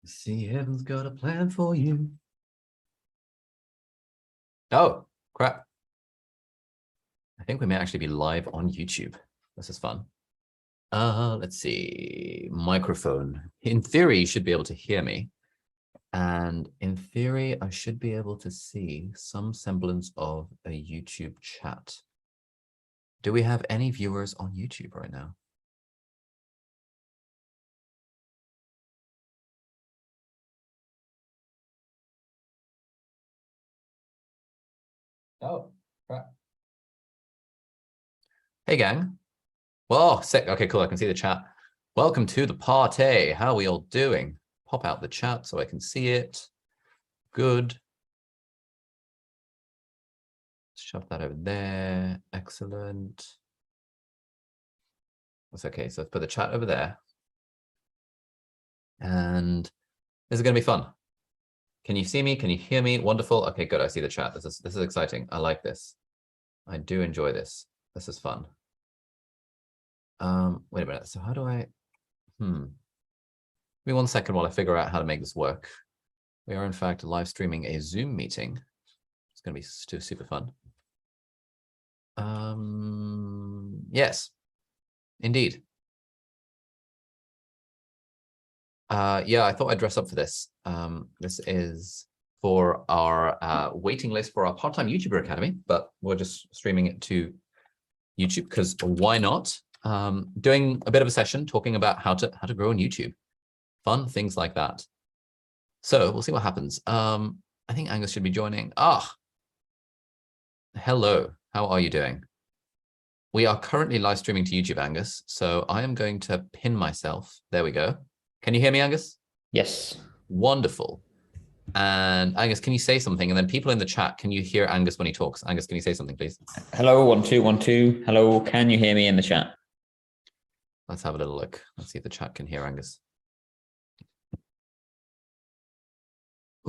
See, heaven's got a plan for you. Oh, crap. I think we may actually be live on YouTube. This is fun. Let's see. Microphone. In theory, you should be able to hear me. And in theory, I should be able to see some semblance of a YouTube chat. Do we have any viewers on YouTube right now? Oh, crap. Hey, gang. Whoa, sick. Okay, cool. I can see the chat. Welcome to the party. How are we all doing? Pop out the chat so I can see it. Good. Shove that over there. Excellent. That's okay. So let's put the chat over there. And this is going to be fun. Can you see me? Can you hear me? Wonderful. Okay, good. I see the chat. This is exciting. I like this. I do enjoy this. This is fun. Wait a minute. So how do I? Give me 1 second while I figure out how to make this work. We are in fact live streaming a Zoom meeting. It's going to be super fun. Yes, indeed. Yeah, I thought I'd dress up for this. This is for our waiting list for our part-time YouTuber Academy, but we're just streaming it to YouTube because why not? Doing a bit of a session talking about how to grow on YouTube, fun things like that. So we'll see what happens. I think Angus should be joining. Hello. How are you doing? We are currently live streaming to YouTube, Angus. So I am going to pin myself. There we go. Can you hear me, Angus? Yes. Wonderful. And Angus, can you say something? And then people in the chat, can you hear Angus when he talks? Angus, can you say something, please? Hello, 1 2 1 2. Hello, can you hear me in the chat? Let's have a little look. Let's see if the chat can hear Angus.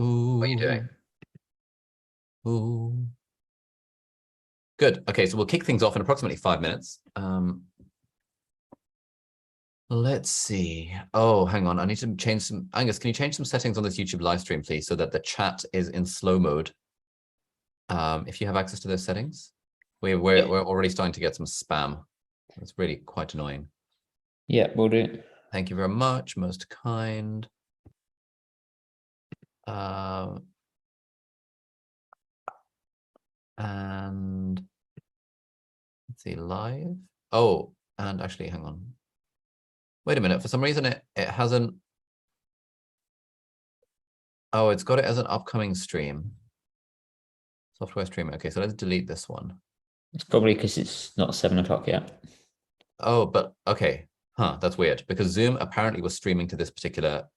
Ooh. What are you doing? Ooh. Good. Okay, so we'll kick things off in approximately 5 minutes. Let's see. Oh, hang on. I need to change some. Angus, can you change some settings on this YouTube live stream, please, so that the chat is in slow mode? If you have access to those settings, we're already starting to get some spam. It's really quite annoying. Yeah, we'll do it. Thank you very much. Most kind. And let's see, live. Oh, and actually, hang on. Wait a minute. For some reason, it hasn't. Oh, it's got it as an upcoming stream. Software stream. Okay, so let's delete this one. It's probably because it's not 7 o'clock yet. Oh, but okay. Huh, that's weird because Zoom apparently was streaming to this particular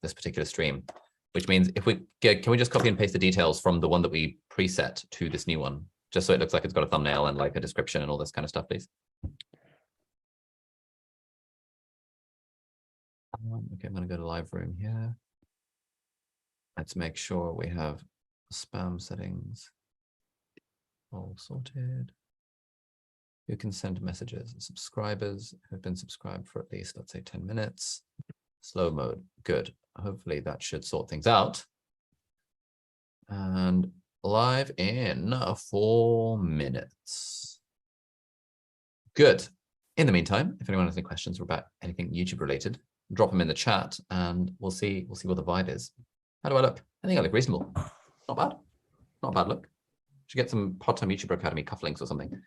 stream, which means if we can we just copy and paste the details from the one that we preset to this new one, just so it looks like it's got a thumbnail and like a description and all this kind of stuff, please. Okay, I'm going to go to live room here. Let's make sure we have spam settings all sorted. You can send messages. Subscribers who have been subscribed for at least, let's say, 10 minutes. Slow mode. Good. Hopefully that should sort things out. And live in 4 minutes. Good. In the meantime, if anyone has any questions about anything YouTube related, drop them in the chat and we'll see what the vibe is. How do I look? I think I look reasonable. Not bad. Not a bad look. Should get some part-time YouTuber Academy cufflinks or something.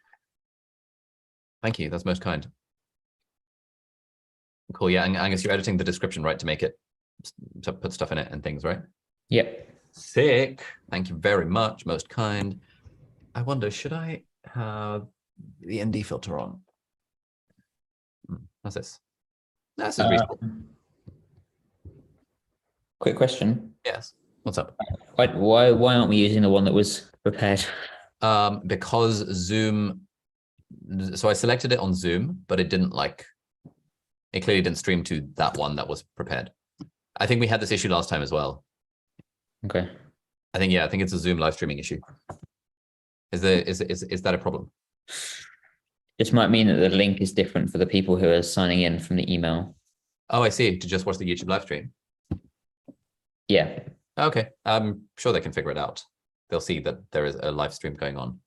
Thank you. That's most kind. Cool. Yeah, and Angus, you're editing the description, right, to make it, to put stuff in it and things, right? Yep. Sick. Thank you very much. Most kind. I wonder, should I have the ND filter on? How's this? This is reasonable. Quick question. Yes. What's up? Why aren't we using the one that was prepared? Because Zoom. So I selected it on Zoom, but it didn't it clearly didn't stream to that one that was prepared. I think we had this issue last time as well. Okay. I think it's a Zoom live streaming issue. Is that a problem? This might mean that the link is different for the people who are signing in from the email. Oh, I see. To just watch the YouTube live stream. Yeah. Okay, I'm sure they can figure it out. They'll see that there is a live stream going on.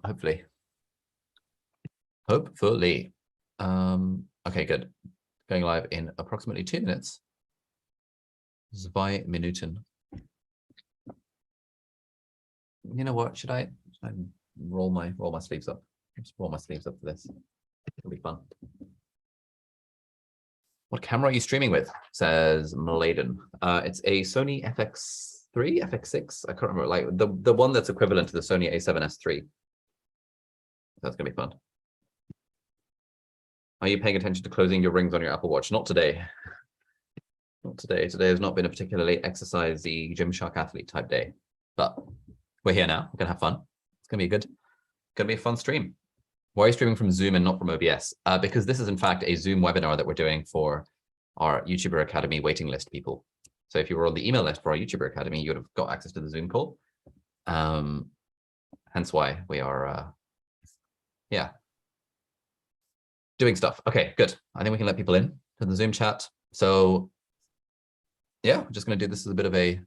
Hopefully. Okay, good. Going live in approximately 2 minutes. 2 Minuten. You know what? Should I roll my sleeves up? Just roll my sleeves up for this. It'll be fun. What camera are you streaming with? Says Mladen. It's a Sony FX3, FX6. I can't remember. Like the one that's equivalent to the Sony A7S III. That's gonna be fun. Are you paying attention to closing your rings on your Apple Watch? Not today. Not today. Today has not been a particularly exercisey Gymshark athlete type day, but we're here now. We're gonna have fun. It's gonna be a fun stream. Why are you streaming from Zoom and not from OBS? Because this is in fact a Zoom webinar that we're doing for our YouTuber Academy waiting list people. So if you were on the email list for our YouTuber Academy, you would have got access to the Zoom call. Hence why we are, yeah, doing stuff. Okay, good. I think we can let people in to the Zoom chat. So yeah, I'm just going to do this as a bit of a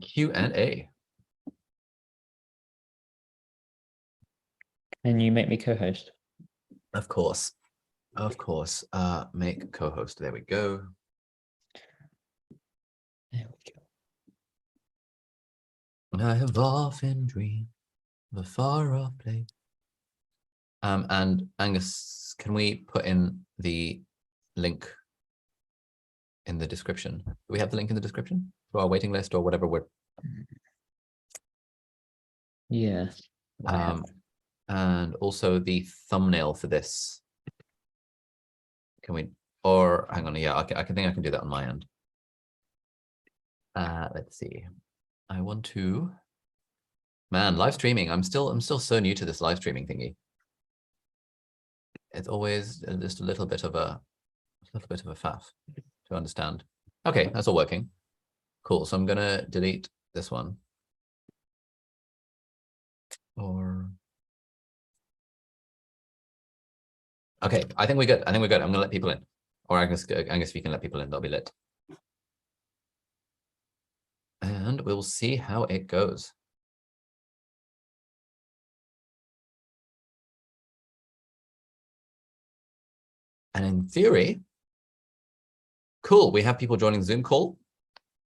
Q&A. Can you make me co-host? Of course. Make co-host. There we go. There we go. I have often dreamed of a far-off place. And Angus, can we put in the link in the description? Do we have the link in the description to our waiting list or whatever we're? Yeah. And also the thumbnail for this. Can we, or hang on, yeah, I think I can do that on my end. Let's see. I want to, man, live streaming. I'm still so new to this live streaming thingy. It's always just a little bit of a faff to understand. Okay, that's all working. Cool. So I'm gonna delete this one. Okay, I think we're good. I'm gonna let people in. Or Angus, if you can let people in, they'll be lit. And we'll see how it goes. And in theory, cool, we have people joining the Zoom call.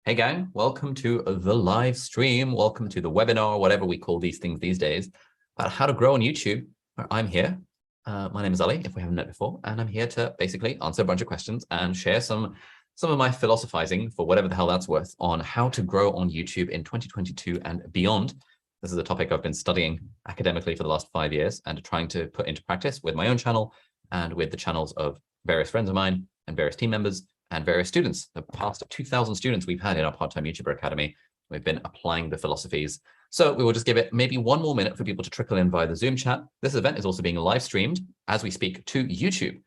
Hey gang, welcome to the live stream. Welcome to the webinar, whatever we call these things these days, about how to grow on YouTube, where I'm here. My name is Ali, if we haven't met before, and I'm here to basically answer a bunch of questions and share some of my philosophizing, for whatever the hell that's worth, on how to grow on YouTube in 2022 and beyond. This is a topic I've been studying academically for the last 5 years and trying to put into practice with my own channel and with the channels of various friends of mine and various team members and various students. The past 2,000 students we've had in our part-time YouTuber Academy, we've been applying the philosophies. So we will just give it maybe 1 more minute for people to trickle in via the Zoom chat. This event is also being live streamed as we speak to YouTube.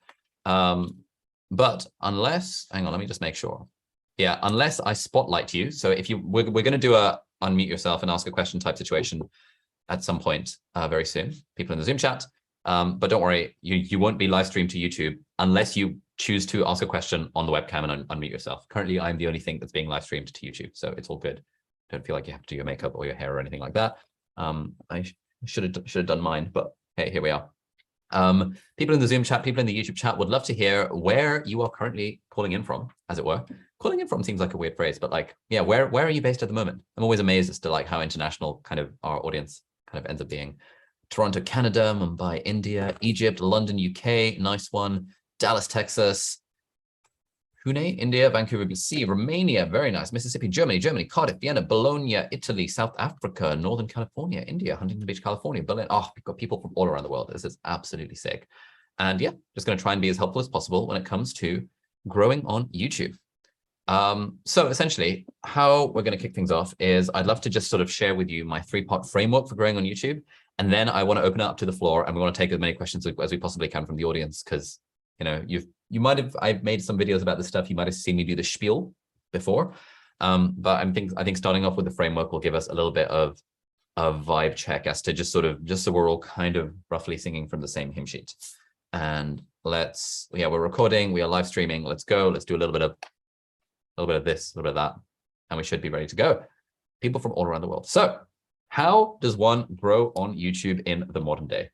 But unless, hang on, let me just make sure. Yeah, unless I spotlight you. So if you, we're going to do a unmute yourself and ask a question type situation at some point very soon, people in the Zoom chat. But don't worry, you won't be live streamed to YouTube unless you choose to ask a question on the webcam and unmute yourself. Currently, I'm the only thing that's being live streamed to YouTube, so it's all good. Don't feel like you have to do your makeup or your hair or anything like that. I should have done mine, but hey, here we are. People in the Zoom chat, people in the YouTube chat would love to hear where you are currently calling in from, as it were. Calling in from seems like a weird phrase, but like, yeah, where are you based at the moment? I'm always amazed as to like how international kind of our audience kind of ends up being. Toronto, Canada, Mumbai, India, Egypt, London, UK, nice one. Dallas, Texas, Pune, India, Vancouver, BC, Romania, very nice. Mississippi, Germany, Cardiff, Vienna, Bologna, Italy, South Africa, Northern California, India, Huntington Beach, California, Berlin. Oh, we've got people from all around the world. This is absolutely sick. And yeah, just going to try and be as helpful as possible when it comes to growing on YouTube. So essentially, how we're going to kick things off is I'd love to just sort of share with you my 3-part framework for growing on YouTube. And then I want to open it up to the floor and we want to take as many questions as we possibly can from the audience, because you know, I've made some videos about this stuff. You might have seen me do the spiel before. But I think starting off with the framework will give us a little bit of a vibe check as to just so we're all kind of roughly singing from the same hymn sheet. And we're recording, we are live streaming. Let's go. Let's do a little bit of little bit of this, a little bit of that, and we should be ready to go. People from all around the world. So how does one grow on YouTube in the modern day?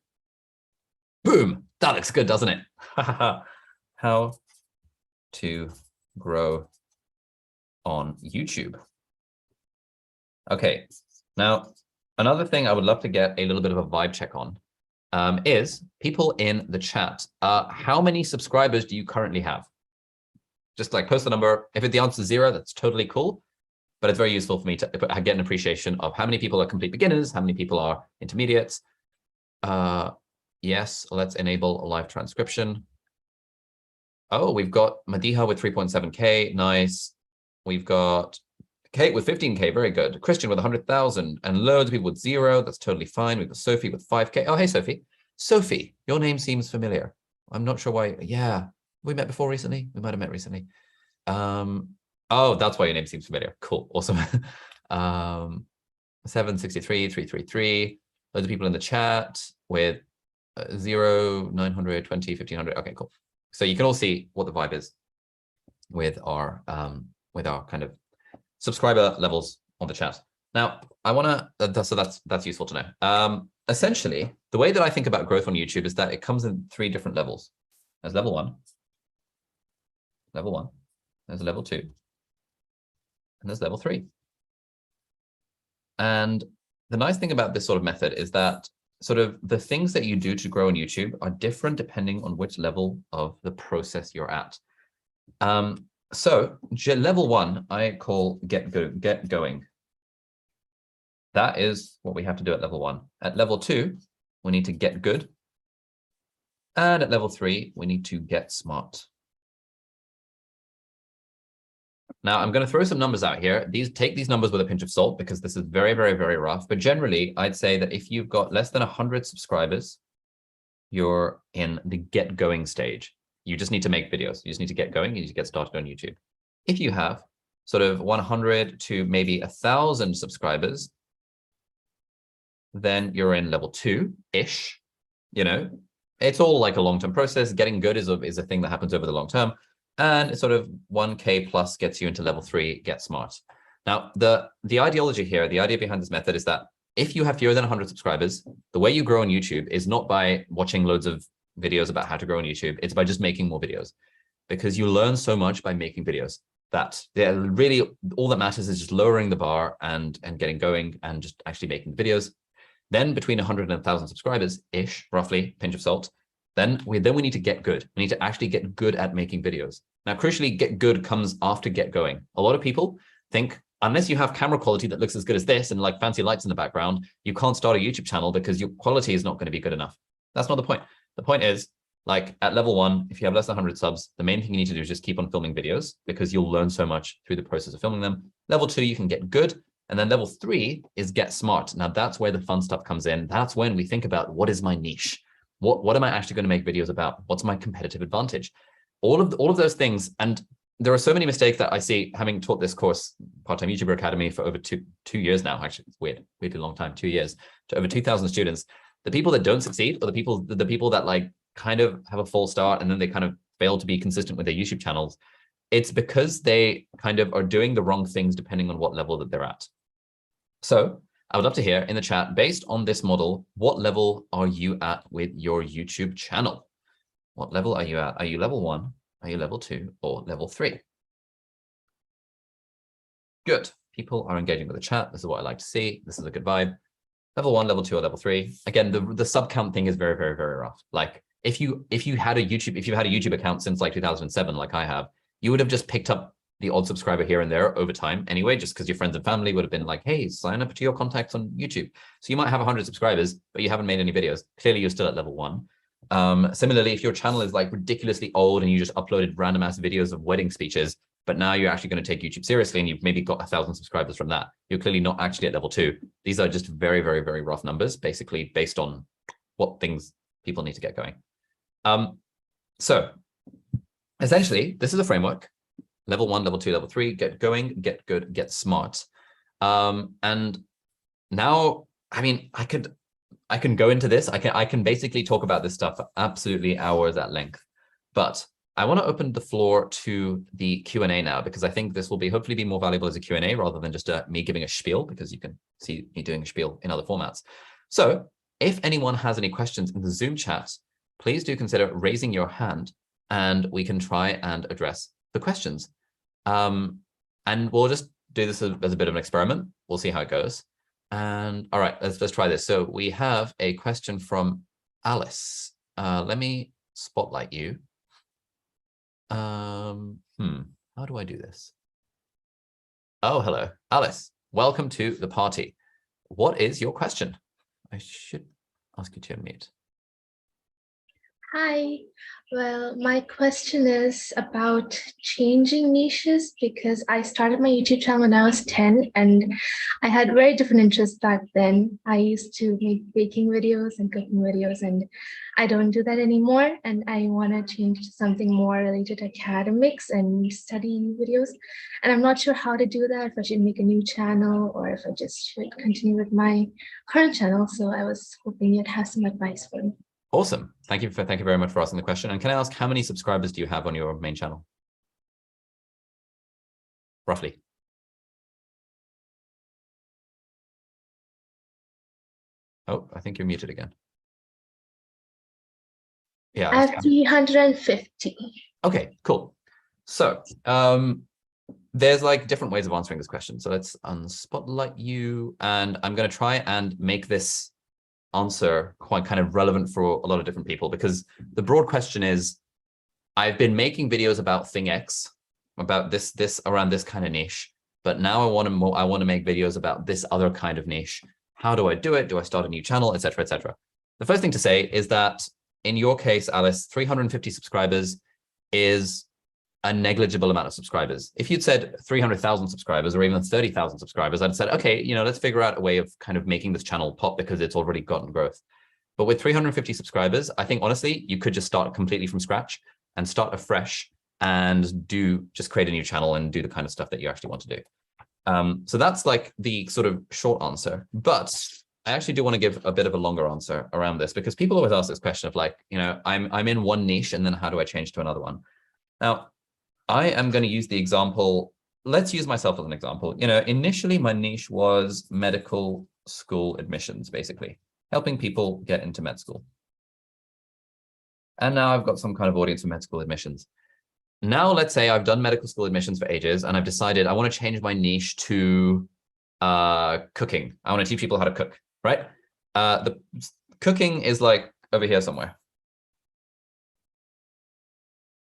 Boom, that looks good, doesn't it? How to grow on YouTube. Okay, now another thing I would love to get a little bit of a vibe check on is people in the chat. How many subscribers do you currently have? Just like post the number. If the answer is 0, that's totally cool. But it's very useful for me to get an appreciation of how many people are complete beginners, how many people are intermediates. Yes, let's enable live transcription. Oh, we've got Madiha with 3.7K. Nice. We've got Kate with 15K. Very good. Christian with 100,000 and loads of people with 0. That's totally fine. We've got Sophie with 5K. Oh, hey, Sophie. Sophie, your name seems familiar. I'm not sure why. Yeah, we met before recently. We might have met recently. Oh, that's why your name seems familiar. Cool. Awesome. 763, 333. Loads of people in the chat with 0, 920, 1500. Okay, cool. So you can all see what the vibe is with our kind of subscriber levels on the chat. Now, I want to, so that's useful to know. Essentially, the way that I think about growth on YouTube is that it comes in 3 different levels. There's level 1, there's level 2, and there's level 3. And the nice thing about this sort of method is that sort of the things that you do to grow on YouTube are different depending on which level of the process you're at. So level 1, I call get going. That is what we have to do at level 1. At level 2, we need to get good. And at level 3, we need to get smart. Now, I'm going to throw some numbers out here. Take these numbers with a pinch of salt because this is very, very, very rough. But generally, I'd say that if you've got less than 100 subscribers, you're in the get going stage. You just need to make videos. You just need to get going. You need to get started on YouTube. If you have sort of 100 to maybe 1,000 subscribers, then you're in level 2-ish. You know, it's all like a long-term process. Getting good is a thing that happens over the long term. And it's sort of 1K plus gets you into level 3, get smart. Now, the ideology here, the idea behind this method is that if you have fewer than 100 subscribers, the way you grow on YouTube is not by watching loads of videos about how to grow on YouTube. It's by just making more videos, because you learn so much by making videos that really all that matters is just lowering the bar and getting going and just actually making videos. Then between 100 and 1,000 subscribers-ish, roughly, pinch of salt, then we need to get good. We need to actually get good at making videos. Now, crucially, get good comes after get going. A lot of people think, unless you have camera quality that looks as good as this and like fancy lights in the background, you can't start a YouTube channel because your quality is not going to be good enough. That's not the point. The point is, like at level 1, if you have less than 100 subs, the main thing you need to do is just keep on filming videos because you'll learn so much through the process of filming them. Level 2, you can get good. And then level 3 is get smart. Now that's where the fun stuff comes in. That's when we think about what is my niche? What am I actually going to make videos about? What's my competitive advantage? All of those things. And there are so many mistakes that I see, having taught this course, Part-Time YouTuber Academy, for over two years now. Actually, it's weirdly long time, 2 years, to over 2,000 students. The people that don't succeed are the people that like kind of have a false start and then they kind of fail to be consistent with their YouTube channels. It's because they kind of are doing the wrong things depending on what level that they're at. So I would love to hear in the chat, based on this model, what level are you at with your YouTube channel? What level are you at? Are you level 1? Are you level 2 or level 3? Good. People are engaging with the chat. This is what I like to see. This is a good vibe. Level 1, level 2, or level 3. Again, the sub count thing is very, very, very rough. Like if you had a YouTube account since like 2007, like I have, you would have just picked up the odd subscriber here and there over time anyway, just because your friends and family would have been like, hey, sign up to your contacts on YouTube. So you might have 100 subscribers, but you haven't made any videos. Clearly, you're still at level 1. Similarly, if your channel is like ridiculously old and you just uploaded random ass videos of wedding speeches, but now you're actually going to take YouTube seriously and you've maybe got 1,000 subscribers from that, you're clearly not actually at level 2. These are just very, very, very rough numbers, basically based on what things people need to get going. So essentially, this is a framework. Level 1, level 2, level 3, get going, get good, get smart. And now, I mean, I can go into this. I can basically talk about this stuff for absolutely hours at length. But I want to open the floor to the Q&A now, because I think this will be hopefully be more valuable as a Q&A rather than just me giving a spiel, because you can see me doing a spiel in other formats. So if anyone has any questions in the Zoom chat, please do consider raising your hand and we can try and address the questions. And we'll just do this as a bit of an experiment. We'll see how it goes. And all right, let's try this. So we have a question from Alice. Let me spotlight you. How do I do this? Oh, hello, Alice. Welcome to the party. What is your question? I should ask you to unmute. Hi. Well, my question is about changing niches, because I started my YouTube channel when I was 10 and I had very different interests back then. I used to make baking videos and cooking videos, and I don't do that anymore. And I want to change to something more related to academics and study videos. And I'm not sure how to do that, if I should make a new channel or if I just should continue with my current channel. So I was hoping you'd have some advice for me. Awesome. Thank you very much for asking the question. And can I ask, how many subscribers do you have on your main channel? Roughly. Oh, I think you're muted again. Yeah. I have 350. Okay, cool. So there's like different ways of answering this question. So let's unspotlight you, and I'm going to try and make this answer quite kind of relevant for a lot of different people, because the broad question is, I've been making videos about thing X, about this around this kind of niche, but now I want to make videos about this other kind of niche. How do I do it? Do I start a new channel, etc., etc.? The first thing to say is that in your case, Alice, 350 subscribers is a negligible amount of subscribers. If you'd said 300,000 subscribers or even 30,000 subscribers, I'd said, okay, let's figure out a way of kind of making this channel pop because it's already gotten growth. But with 350 subscribers, I think honestly, you could just start completely from scratch and start afresh and just create a new channel and do the kind of stuff that you actually want to do. So that's like the sort of short answer. But I actually do want to give a bit of a longer answer around this, because people always ask this question of like, I'm in one niche and then how do I change to another one? Now, I am going to use the example. Let's use myself as an example. Initially my niche was medical school admissions, basically helping people get into med school. And now I've got some kind of audience for med school admissions. Now, let's say I've done medical school admissions for ages and I've decided I want to change my niche to cooking. I want to teach people how to cook, right? The cooking is like over here somewhere.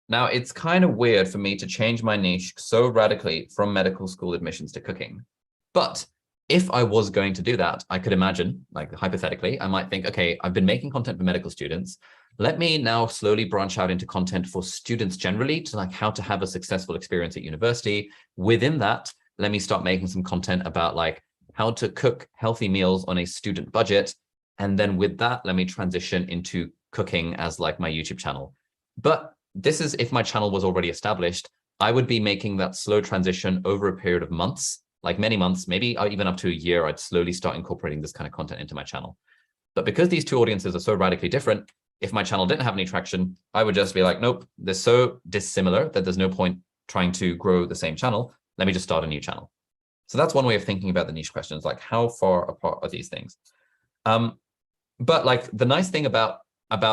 Now, it's kind of weird for me to change my niche so radically from medical school admissions to cooking. But if I was going to do that, I could imagine, like hypothetically, I might think, okay, I've been making content for medical students. Let me now slowly branch out into content for students generally, to like how to have a successful experience at university. Within that, let me start making some content about like how to cook healthy meals on a student budget. And then with that, let me transition into cooking as like my YouTube channel. But this is if my channel was already established, I would be making that slow transition over a period of months, like many months, maybe even up to a year. I'd slowly start incorporating this kind of content into my channel. But because these two audiences are so radically different, if my channel didn't have any traction, I would just be like, nope, they're so dissimilar that there's no point trying to grow the same channel. Let me just start a new channel. So that's one way of thinking about the niche questions, like how far apart are these things? But like the nice thing about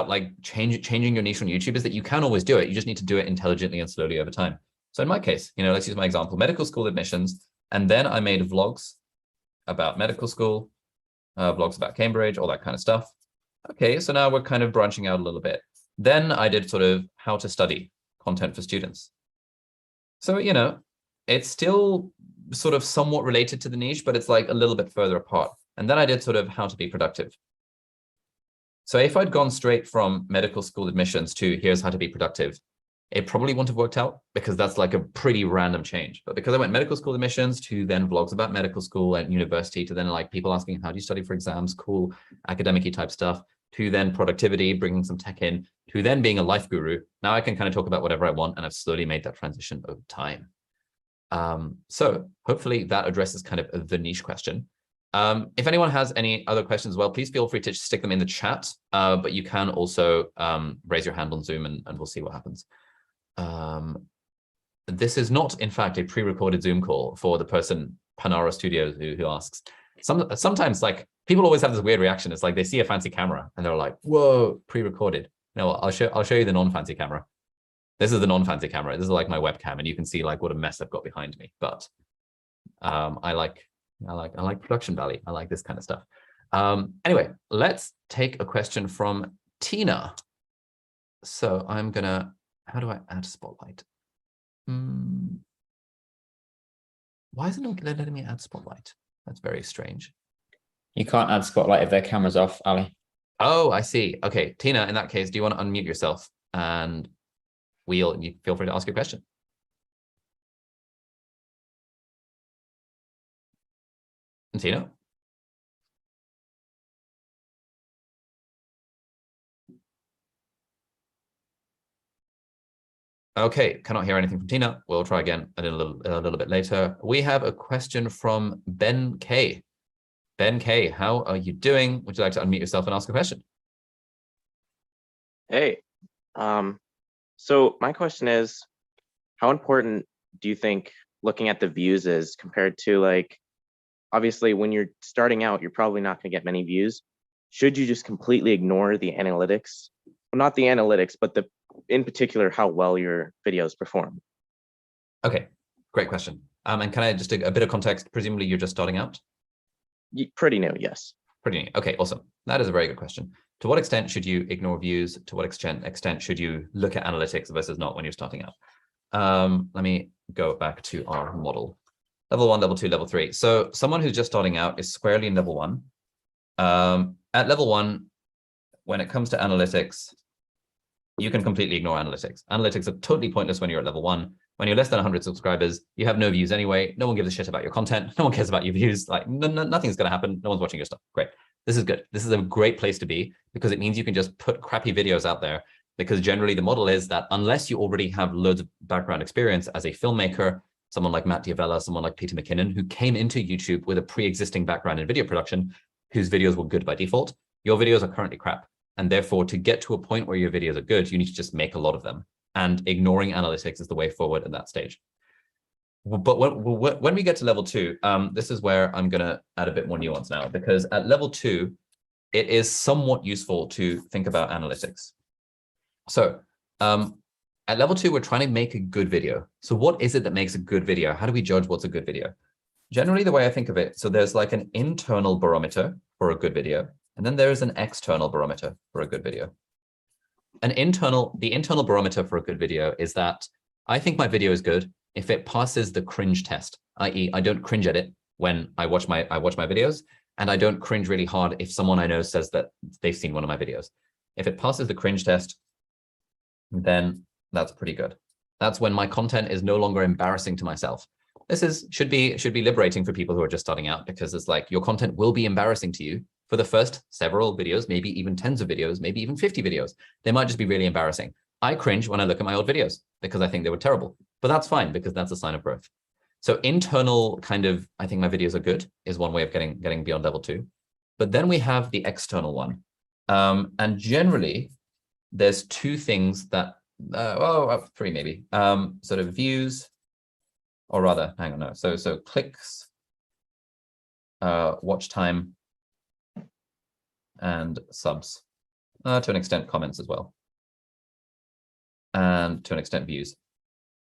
like changing your niche on YouTube is that you can always do it. You just need to do it intelligently and slowly over time. So in my case, let's use my example, medical school admissions. And then I made vlogs about medical school, vlogs about Cambridge, all that kind of stuff. Okay, so now we're kind of branching out a little bit. Then I did sort of how to study content for students. So, it's still sort of somewhat related to the niche, but it's like a little bit further apart. And then I did sort of how to be productive. So if I'd gone straight from medical school admissions to here's how to be productive, it probably wouldn't have worked out, because that's like a pretty random change. But because I went medical school admissions to then vlogs about medical school and university, to then like people asking, how do you study for exams, cool academic-y type stuff, to then productivity, bringing some tech in, to then being a life guru, now I can kind of talk about whatever I want, and I've slowly made that transition over time. So hopefully that addresses kind of the niche question. If anyone has any other questions, well, please feel free to stick them in the chat, but you can also raise your hand on Zoom and we'll see what happens. This is not, in fact, a pre-recorded Zoom call for the person, Panara Studios, who asks. Sometimes, like, people always have this weird reaction. It's like they see a fancy camera and they're like, whoa, pre-recorded. No, I'll show you the non-fancy camera. This is the non-fancy camera. This is like my webcam, and you can see like what a mess I've got behind me. But I like production value. I like this kind of stuff. Anyway, let's take a question from Tina. So I'm gonna, how do I add spotlight? Why isn't it letting me add spotlight? That's very strange. You can't add spotlight if their camera's off, Ali. Oh, I see. Okay, Tina, in that case, do you want to unmute yourself and you feel free to ask your question? And Tina? Okay, cannot hear anything from Tina. We'll try again a little bit later. We have a question from Ben K. Ben K, how are you doing? Would you like to unmute yourself and ask a question? Hey, so my question is, how important do you think looking at the views is compared to, like, obviously when you're starting out, you're probably not going to get many views. Should you just completely ignore the analytics? Well, not the analytics, but in particular, how well your videos perform? Okay, great question. And can I just a bit of context? Presumably you're just starting out? Pretty new, yes. Pretty new. Okay, awesome. That is a very good question. To what extent should you ignore views? To what extent should you look at analytics versus not when you're starting out? Let me go back to our model. Level 1, level 2, level 3. So someone who's just starting out is squarely in level 1. At level 1, when it comes to analytics, you can completely ignore analytics. Analytics are totally pointless when you're at level 1. When you're less than 100 subscribers, you have no views anyway. No one gives a shit about your content. No one cares about your views. Like, nothing's going to happen. No one's watching your stuff. Great. This is good. This is a great place to be because it means you can just put crappy videos out there, because generally the model is that unless you already have loads of background experience as a filmmaker, someone like Matt Diavella, someone like Peter McKinnon, who came into YouTube with a pre-existing background in video production, whose videos were good by default, your videos are currently crap. And therefore, to get to a point where your videos are good, you need to just make a lot of them. And ignoring analytics is the way forward at that stage. But when we get to level 2, this is where I'm going to add a bit more nuance now, because at level 2, it is somewhat useful to think about analytics. So at level 2, we're trying to make a good video. So what is it that makes a good video? How do we judge what's a good video? Generally, the way I think of it, so there's like an internal barometer for a good video. And then there is an external barometer for a good video. The internal barometer for a good video is that I think my video is good if it passes the cringe test, i.e. I don't cringe at it when I watch my videos, and I don't cringe really hard if someone I know says that they've seen one of my videos. If it passes the cringe test, then that's pretty good. That's when my content is no longer embarrassing to myself. This should be liberating for people who are just starting out, because it's like your content will be embarrassing to you for the first several videos, maybe even tens of videos, maybe even 50 videos. They might just be really embarrassing. I cringe when I look at my old videos because I think they were terrible, but that's fine because that's a sign of growth. So internal kind of, I think my videos are good is one way of getting beyond level 2. But then we have the external one. And generally there's 2 things that, well, 3 maybe, sort of views, or rather, hang on, no. So clicks, watch time, and subs, to an extent comments as well, and to an extent views.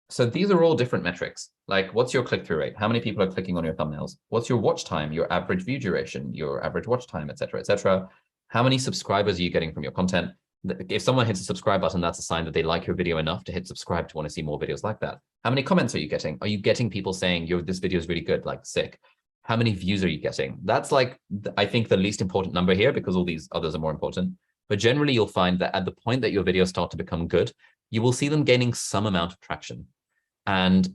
So these are all different metrics. Like, what's your click-through rate? How many people are clicking on your thumbnails? What's your watch time, your average view duration, your average watch time, et cetera, et cetera? How many subscribers are you getting from your content? If someone hits a subscribe button, that's a sign that they like your video enough to hit subscribe to want to see more videos like that. How many comments are you getting? Are you getting people saying, this video is really good, like sick? How many views are you getting? That's like, I think, the least important number here, because all these others are more important. But generally, you'll find that at the point that your videos start to become good, you will see them gaining some amount of traction. And,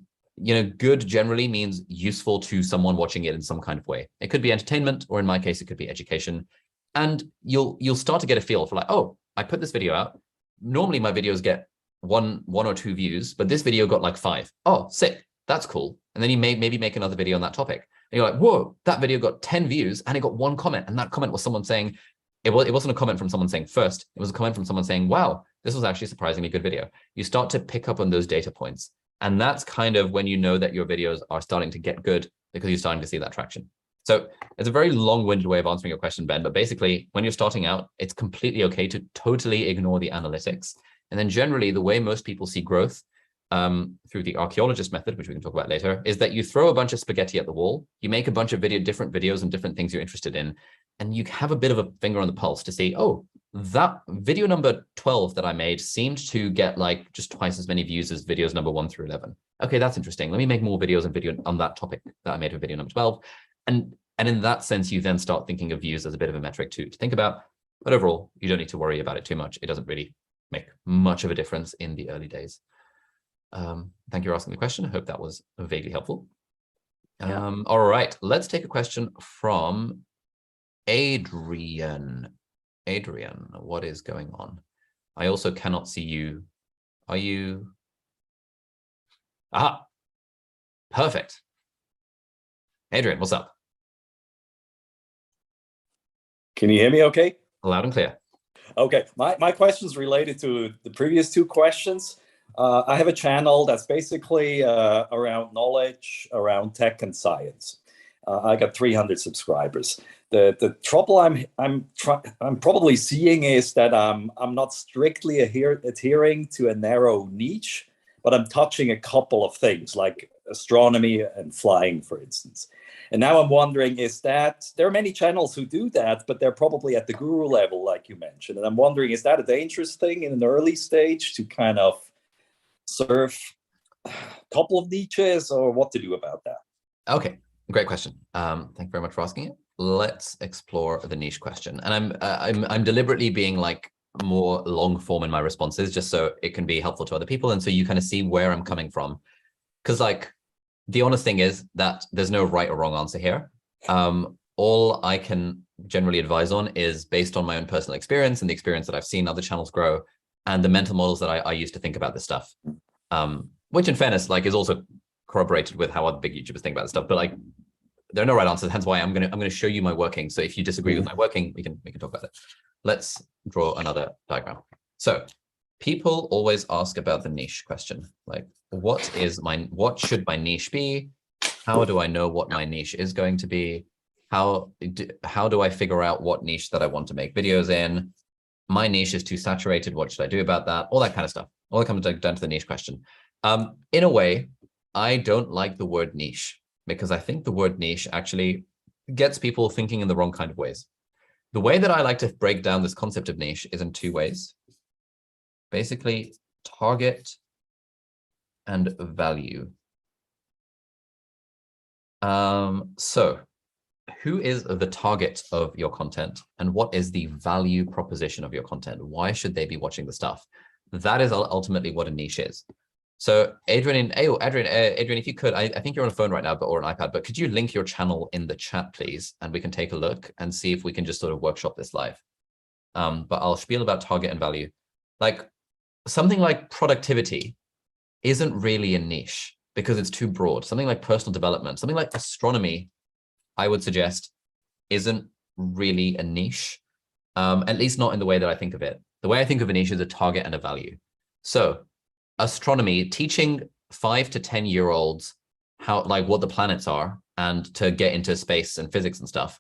good generally means useful to someone watching it in some kind of way. It could be entertainment, or in my case, it could be education. And you'll start to get a feel for like, oh, I put this video out. Normally my videos get one or 2 views, but this video got like 5. Oh, sick. That's cool. And then you maybe make another video on that topic. And you're like, whoa, that video got 10 views and it got 1 comment. And that comment was someone saying, it wasn't a comment from someone saying first, it was a comment from someone saying, wow, this was actually a surprisingly good video. You start to pick up on those data points. And that's kind of when you know that your videos are starting to get good, because you're starting to see that traction. So it's a very long-winded way of answering your question, Ben, but basically when you're starting out, it's completely okay to totally ignore the analytics. And then generally the way most people see growth through the archaeologist method, which we can talk about later, is that you throw a bunch of spaghetti at the wall, you make a bunch of different videos and different things you're interested in, and you have a bit of a finger on the pulse to see, oh, that video number 12 that I made seemed to get like just twice as many views as videos number 1 through 11. Okay, that's interesting. Let me make more videos and video on that topic that I made for video number 12. And in that sense, you then start thinking of views as a bit of a metric to think about. But overall, you don't need to worry about it too much. It doesn't really make much of a difference in the early days. Thank you for asking the question. I hope that was vaguely helpful. Yeah. All right, let's take a question from Adrian. Adrian, what is going on? I also cannot see you. Are you? Ah, perfect. Adrian, what's up? Can you hear me okay? Loud and clear. Okay, my question is related to the previous two questions. I have a channel that's basically around knowledge, around tech and science. I got 300 subscribers. The trouble I'm probably seeing is that I'm not strictly adhering to a narrow niche, but I'm touching a couple of things like astronomy and flying, for instance. And now I'm wondering, is that there are many channels who do that, but they're probably at the guru level, like you mentioned. And I'm wondering, is that a dangerous thing in an early stage to kind of serve a couple of niches, or what to do about that? Okay, great question. Thank you very much for asking it. Let's explore the niche question. And I'm deliberately being like more long form in my responses, just so it can be helpful to other people. And so you kind of see where I'm coming from. Because like, the honest thing is that there's no right or wrong answer here. All I can generally advise on is based on my own personal experience and the experience that I've seen other channels grow and the mental models that I use to think about this stuff, which in fairness, like is also corroborated with how other big YouTubers think about this stuff. But like, there are no right answers. Hence why I'm gonna show you my working. So if you disagree with my working, we can talk about it. Let's draw another diagram. So people always ask about the niche question, like what should my niche be? How do I know what my niche is going to be? How do I figure out what niche that I want to make videos in? My niche is too saturated. What should I do about that? All that kind of stuff. All that comes down to the niche question. In a way, I don't like the word niche because I think the word niche actually gets people thinking in the wrong kind of ways. The way that I like to break down this concept of niche is in two ways. Basically, target and value. So who is the target of your content and what is the value proposition of your content? Why should they be watching the stuff? That is ultimately what a niche is. So Adrian, if you could, I think you're on a phone right now, or an iPad, but could you link your channel in the chat, please? And we can take a look and see if we can just sort of workshop this live. But I'll spiel about target and value. Like something like productivity isn't really a niche because it's too broad. Something like personal development, something like astronomy, I would suggest isn't really a niche, at least not in the way that I think of it. The way I think of a niche is a target and a value. So astronomy, teaching 5 to 10-year-olds how, like what the planets are and to get into space and physics and stuff.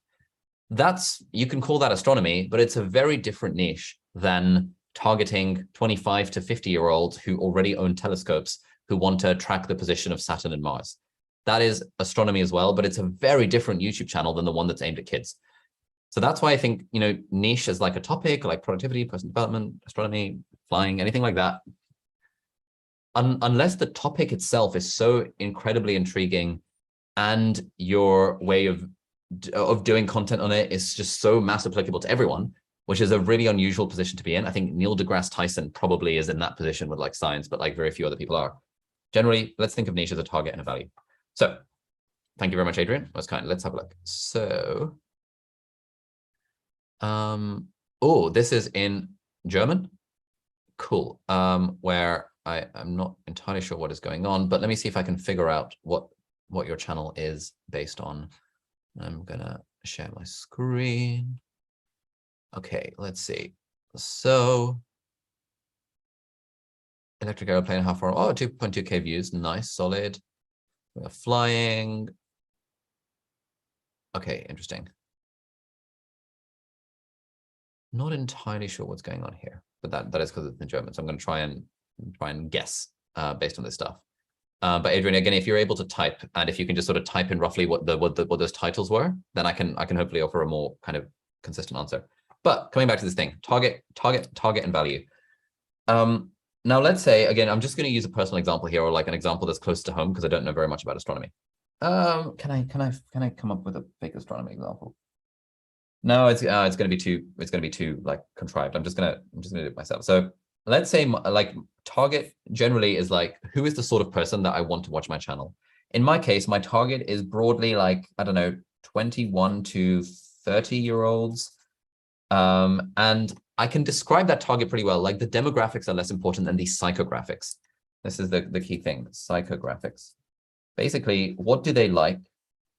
You can call that astronomy, but it's a very different niche than targeting 25 to 50-year-olds who already own telescopes who want to track the position of Saturn and Mars. That is astronomy as well, but it's a very different YouTube channel than the one that's aimed at kids. So that's why I think, niche is like a topic, like productivity, personal development, astronomy, flying, anything like that. Unless the topic itself is so incredibly intriguing and your way of doing content on it is just so mass applicable to everyone, which is a really unusual position to be in. I think Neil deGrasse Tyson probably is in that position with like science, but like very few other people are. Generally, let's think of niche as a target and a value. So thank you very much, Adrian. That's kind. Let's have a look. So, oh, this is in German. Cool. Where I'm not entirely sure what is going on, but let me see if I can figure out what your channel is based on. I'm gonna share my screen. Okay, let's see. So electric airplane, how far? Oh, 2.2K views. Nice, solid. We're flying. Okay, interesting. Not entirely sure what's going on here, but that is because it's in German. So I'm going to try and guess based on this stuff. But Adrian, again, if you're able to type, and if you can just sort of type in roughly what those titles were, then I can hopefully offer a more kind of consistent answer. But coming back to this thing, target, and value. Now let's say, again, I'm just going to use a personal example here, or like an example that's close to home because I don't know very much about astronomy. Can I come up with a fake astronomy example? No, it's going to be too like contrived. I'm just gonna do it myself. So let's say like target generally is like, who is the sort of person that I want to watch my channel? In my case, my target is broadly like, I don't know, 21 to 30-year-olds. And I can describe that target pretty well. Like the demographics are less important than the psychographics. This is the key thing, psychographics. Basically, what do they like?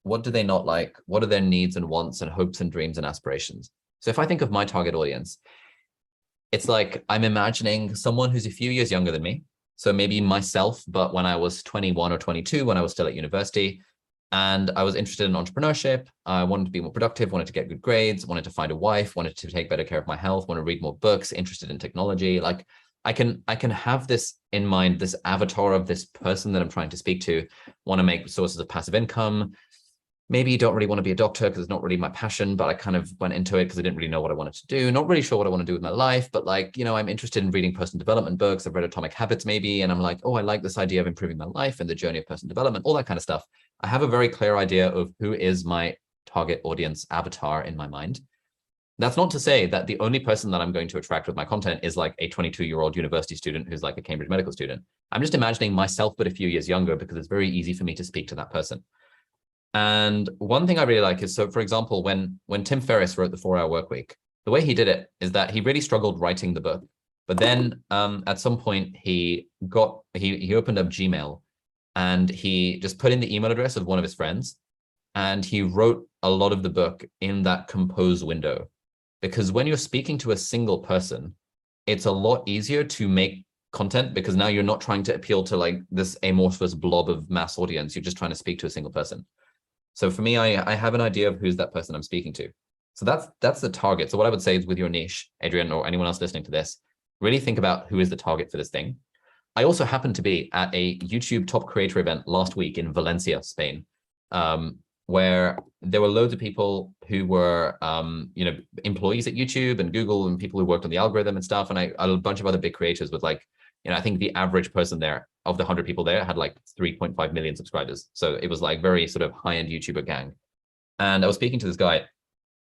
What do they not like? What are their needs and wants and hopes and dreams and aspirations? So if I think of my target audience, it's like I'm imagining someone who's a few years younger than me. So maybe myself, but when I was 21 or 22, when I was still at university, and I was interested in entrepreneurship. I wanted to be more productive, wanted to get good grades, wanted to find a wife, wanted to take better care of my health, want to read more books, interested in technology. Like I can have this in mind, this avatar of this person that I'm trying to speak to, want to make sources of passive income. Maybe you don't really want to be a doctor because it's not really my passion, but I kind of went into it because I didn't really know what I wanted to do. Not really sure what I want to do with my life, but like, you know, I'm interested in reading personal development books. I've read Atomic Habits maybe, and I'm like, oh, I like this idea of improving my life and the journey of personal development, all that kind of stuff. I have a very clear idea of who is my target audience avatar in my mind. That's not to say that the only person that I'm going to attract with my content is like a 22-year-old university student who's like a Cambridge medical student. I'm just imagining myself, but a few years younger, because it's very easy for me to speak to that person. And one thing I really like is, so for example, when Tim Ferriss wrote the 4-Hour Workweek, the way he did it is that he really struggled writing the book. But then at some point he opened up Gmail and he just put in the email address of one of his friends. And he wrote a lot of the book in that compose window. Because when you're speaking to a single person, it's a lot easier to make content because now you're not trying to appeal to like this amorphous blob of mass audience. You're just trying to speak to a single person. So for me, I have an idea of who's that person I'm speaking to. So that's the target. So what I would say is with your niche, Adrian, or anyone else listening to this, really think about who is the target for this thing. I also happened to be at a YouTube top creator event last week in Valencia, Spain, where there were loads of people who were, you know, employees at YouTube and Google and people who worked on the algorithm and stuff. And a bunch of other big creators with like, you know, I think the average person there of the 100 people there had like 3.5 million subscribers. So it was like very sort of high-end YouTuber gang. And I was speaking to this guy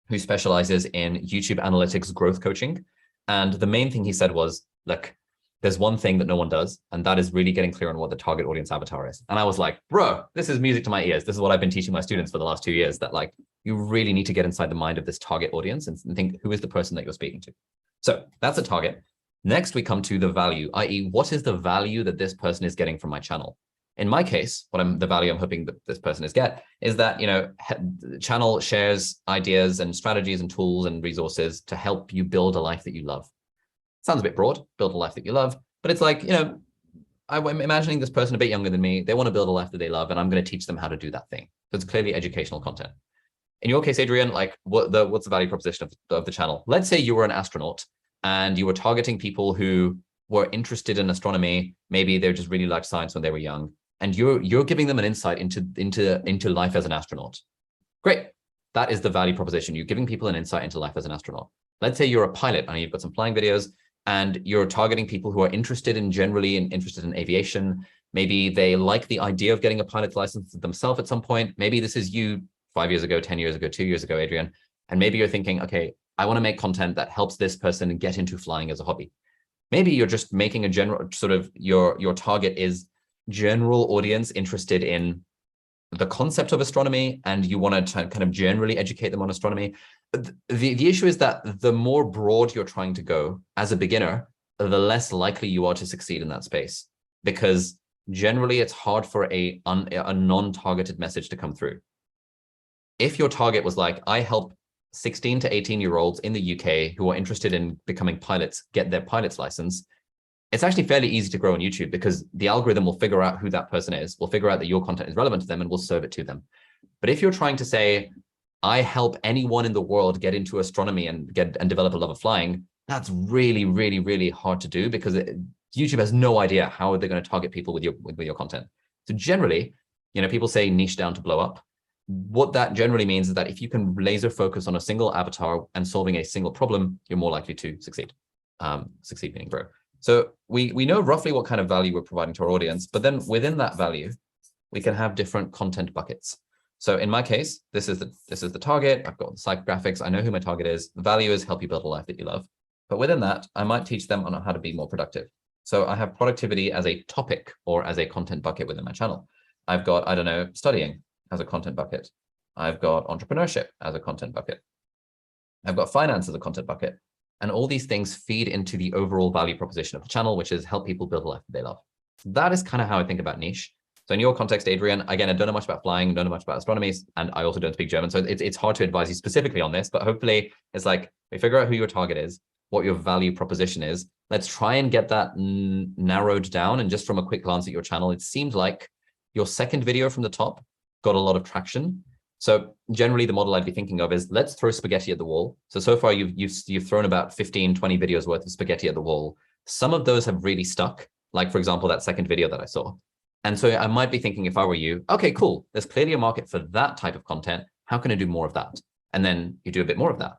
who specializes in YouTube analytics growth coaching. And the main thing he said was, look, there's one thing that no one does, and that is really getting clear on what the target audience avatar is. And I was like, bro, this is music to my ears. This is what I've been teaching my students for the last 2 years, that like, you really need to get inside the mind of this target audience and think, who is the person that you're speaking to? So that's a target. Next, we come to the value, i.e. what is the value that this person is getting from my channel? In my case, the value I'm hoping that this person is that, you know, the channel shares ideas and strategies and tools and resources to help you build a life that you love. Sounds a bit broad, build a life that you love, but it's like, you know, I'm imagining this person a bit younger than me. They want to build a life that they love, and I'm going to teach them how to do that thing. So it's clearly educational content. In your case, Adrian, like what's the value proposition of the channel? Let's say you were an astronaut and you were targeting people who were interested in astronomy. Maybe they just really liked science when they were young, and you're giving them an insight into life as an astronaut. Great. That is the value proposition. You're giving people an insight into life as an astronaut. Let's say you're a pilot and you've got some flying videos, and you're targeting people who are interested in aviation. Maybe they like the idea of getting a pilot's license themselves at some point. Maybe this is you 5 years ago, 10 years ago, 2 years ago, Adrian. And maybe you're thinking, okay, I want to make content that helps this person get into flying as a hobby. Maybe you're just making a general sort of your target is general audience interested in the concept of astronomy, and you want to kind of generally educate them on astronomy. The issue is that the more broad you're trying to go as a beginner, the less likely you are to succeed in that space, because generally it's hard for a non-targeted message to come through. If your target was like, I help 16 to 18-year-olds in the UK who are interested in becoming pilots get their pilot's license, it's actually fairly easy to grow on YouTube because the algorithm will figure out who that person is, will figure out that your content is relevant to them, and will serve it to them. But if you're trying to say, I help anyone in the world get into astronomy and develop a love of flying, that's really, really, really hard to do because YouTube has no idea how they're going to target people with your content. So generally, people say niche down to blow up. What that generally means is that if you can laser focus on a single avatar and solving a single problem, you're more likely to succeed. Succeed meaning grow. So we know roughly what kind of value we're providing to our audience, but then within that value, we can have different content buckets. So in my case, this is the target. I've got the psychographics. I know who my target is. The value is help you build a life that you love. But within that, I might teach them on how to be more productive. So I have productivity as a topic or as a content bucket within my channel. I've got, I don't know, studying as a content bucket. I've got entrepreneurship as a content bucket. I've got finance as a content bucket. And all these things feed into the overall value proposition of the channel, which is help people build a life that they love. So that is kind of how I think about niche. So in your context, Adrian, again, I don't know much about flying, don't know much about astronomy, and I also don't speak German. So it's hard to advise you specifically on this, but hopefully it's like, we figure out who your target is, what your value proposition is. Let's try and get that narrowed down. And just from a quick glance at your channel, it seemed like your second video from the top got a lot of traction. So generally the model I'd be thinking of is let's throw spaghetti at the wall. So far you've thrown about 15, 20 videos worth of spaghetti at the wall. Some of those have really stuck. Like for example, that second video that I saw. And so I might be thinking, if I were you, okay, cool. There's clearly a market for that type of content. How can I do more of that? And then you do a bit more of that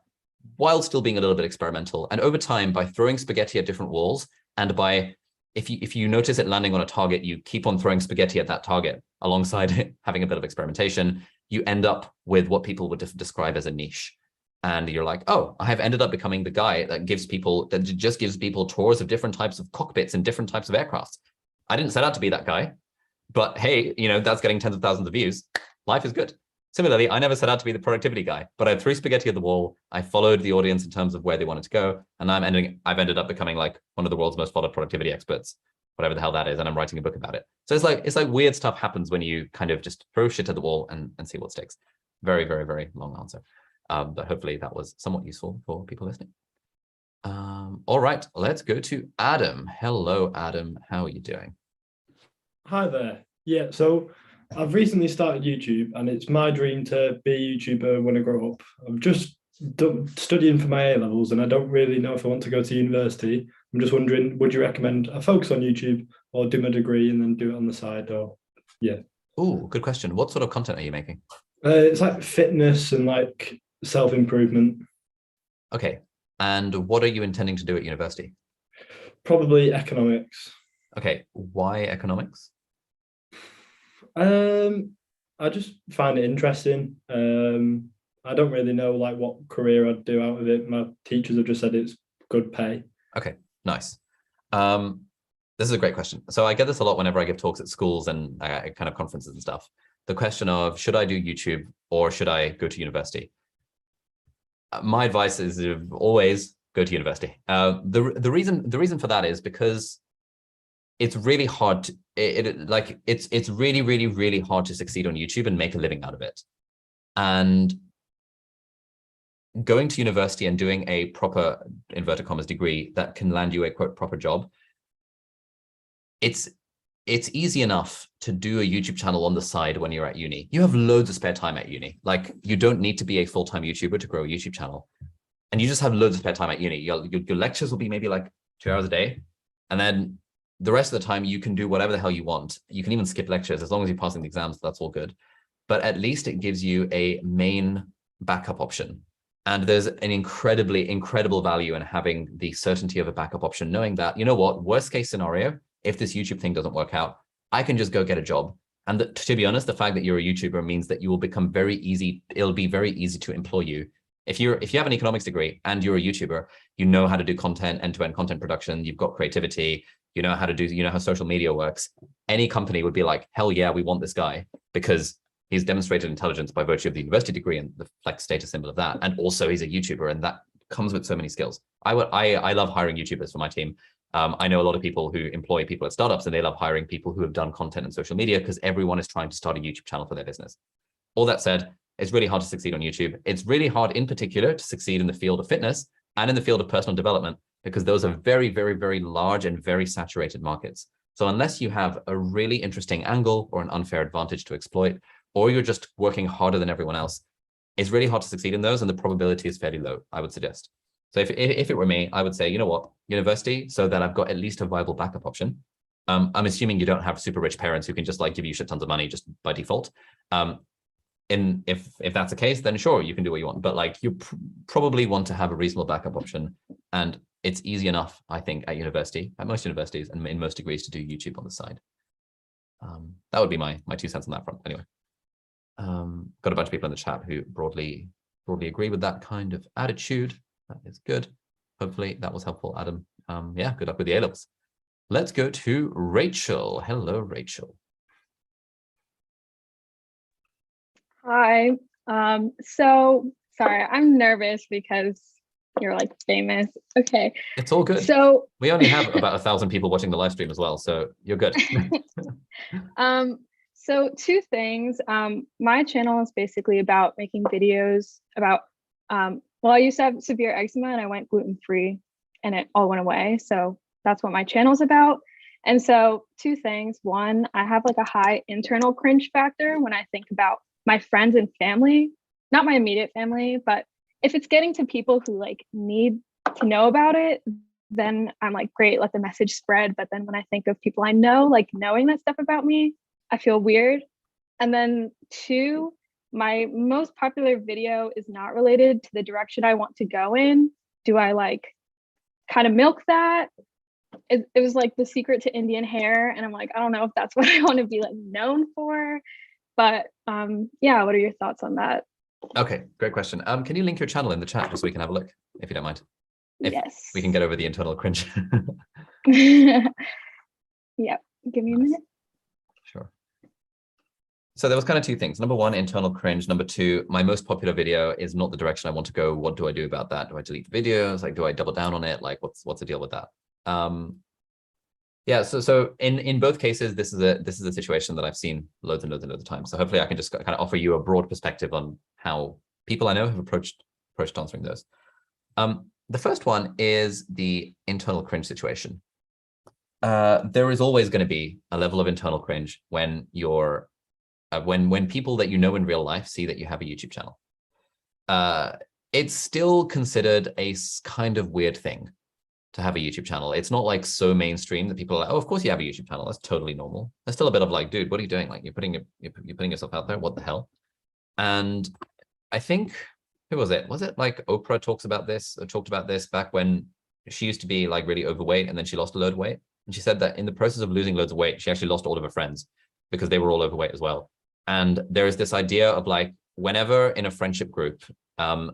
while still being a little bit experimental. And over time, by throwing spaghetti at different walls, and by, if you notice it landing on a target, you keep on throwing spaghetti at that target alongside having a bit of experimentation, you end up with what people would describe as a niche. And you're like, oh, I have ended up becoming the guy that just gives people tours of different types of cockpits and different types of aircraft. I didn't set out to be that guy. But hey, that's getting tens of thousands of views. Life is good. Similarly, I never set out to be the productivity guy, but I threw spaghetti at the wall. I followed the audience in terms of where they wanted to go. And I've ended up becoming like one of the world's most followed productivity experts, whatever the hell that is. And I'm writing a book about it. So it's like weird stuff happens when you kind of just throw shit at the wall and see what sticks. Very, very, very long answer. But hopefully that was somewhat useful for people listening. All right, let's go to Adam. Hello, Adam. How are you doing? Hi there. Yeah, so I've recently started YouTube and it's my dream to be a YouTuber when I grow up. I'm just studying for my A-levels and I don't really know if I want to go to university. I'm just wondering, would you recommend I focus on YouTube or do my degree and then do it on the side? Or yeah. Oh, good question. What sort of content are you making? It's like fitness and like self-improvement. Okay. And what are you intending to do at university? Probably economics. Okay. Why economics? I just find it interesting. I don't really know like what career I'd do out of it. My teachers have just said it's good pay. Okay, nice. This is a great question. So I get this a lot whenever I give talks at schools and kind of conferences and stuff. The question of, should I do YouTube or should I go to university? My advice is always go to university. The reason for that is because it's really hard to, it's really, really, really hard to succeed on YouTube and make a living out of it. And going to university and doing a proper, inverted commas, degree that can land you a quote proper job, it's easy enough to do a YouTube channel on the side when you're at uni. You have loads of spare time at uni. Like you don't need to be a full-time YouTuber to grow a YouTube channel. And you just have loads of spare time at uni. Your lectures will be maybe like 2 hours a day. And then the rest of the time you can do whatever the hell you want. You can even skip lectures as long as you're passing the exams, that's all good. But at least it gives you a main backup option. And there's an incredible value in having the certainty of a backup option, knowing that, you know what, worst case scenario, if this YouTube thing doesn't work out, I can just go get a job. And to be honest, the fact that you're a YouTuber means that you will become it'll be very easy to employ you. If you have an economics degree and you're a YouTuber, you know how to do content, end-to-end content production, you've got creativity, you know how social media works. Any company would be like, hell yeah, we want this guy because he's demonstrated intelligence by virtue of the university degree and the flex status symbol of that. And also he's a YouTuber and that comes with so many skills. I love hiring YouTubers for my team. I know a lot of people who employ people at startups and they love hiring people who have done content and social media because everyone is trying to start a YouTube channel for their business. All that said, it's really hard to succeed on YouTube. It's really hard in particular to succeed in the field of fitness and in the field of personal development because those are very, very, very large and very saturated markets. So unless you have a really interesting angle or an unfair advantage to exploit, or you're just working harder than everyone else, it's really hard to succeed in those, and the probability is fairly low, I would suggest. So if it were me, I would say, you know what, university, so that I've got at least a viable backup option. I'm assuming you don't have super rich parents who can just like give you shit tons of money just by default. And if that's the case, then sure, you can do what you want. But like you probably want to have a reasonable backup option. And it's easy enough, I think, at university, at most universities and in most degrees to do YouTube on the side. That would be my 2 cents on that front. Anyway, got a bunch of people in the chat who broadly agree with that kind of attitude. That is good. Hopefully that was helpful, Adam. Yeah, good luck with the A-levels. Let's go to Rachel. Hello, Rachel. Hi. So sorry, I'm nervous because you're like famous. Okay. It's all good. So we only have about 1,000 people watching the live stream as well, so you're good. So 2 things. My channel is basically about making videos about, well, I used to have severe eczema and I went gluten-free and it all went away. So that's what my channel is about. And so 2 things. One, I have like a high internal cringe factor when I think about my friends and family, not my immediate family, but if it's getting to people who like need to know about it, then I'm like, great, let the message spread. But then when I think of people I know, like knowing that stuff about me, I feel weird. And then 2, my most popular video is not related to the direction I want to go in. Do I like kind of milk that? It was like the secret to Indian hair. And I'm like, I don't know if that's what I want to be like known for. But yeah, what are your thoughts on that? Okay, great question. Can you link your channel in the chat just so we can have a look, if you don't mind? If yes. we can get over the internal cringe. Yeah, give me a minute. Sure. So there was kind of 2 things. Number 1, internal cringe. Number 2, my most popular video is not the direction I want to go. What do I do about that? Do I delete the videos? Like, do I double down on it? Like, what's the deal with that? Yeah, so in both cases, this is a situation that I've seen loads and loads of times. So hopefully I can just kind of offer you a broad perspective on how people I know have approached answering those. The first one is the internal cringe situation. There is always going to be a level of internal cringe when you're when people that you know in real life see that you have a YouTube channel. It's still considered a kind of weird thing to have a YouTube channel. It's not like so mainstream that people are like, oh, of course you have a YouTube channel. That's totally normal. There's still a bit of like, dude, what are you doing? Like you're putting yourself out there. What the hell? And I think, who was it? Was it like Oprah talked about this back when she used to be like really overweight and then she lost a load of weight. And she said that in the process of losing loads of weight, she actually lost all of her friends because they were all overweight as well. And there is this idea of like, whenever in a friendship group,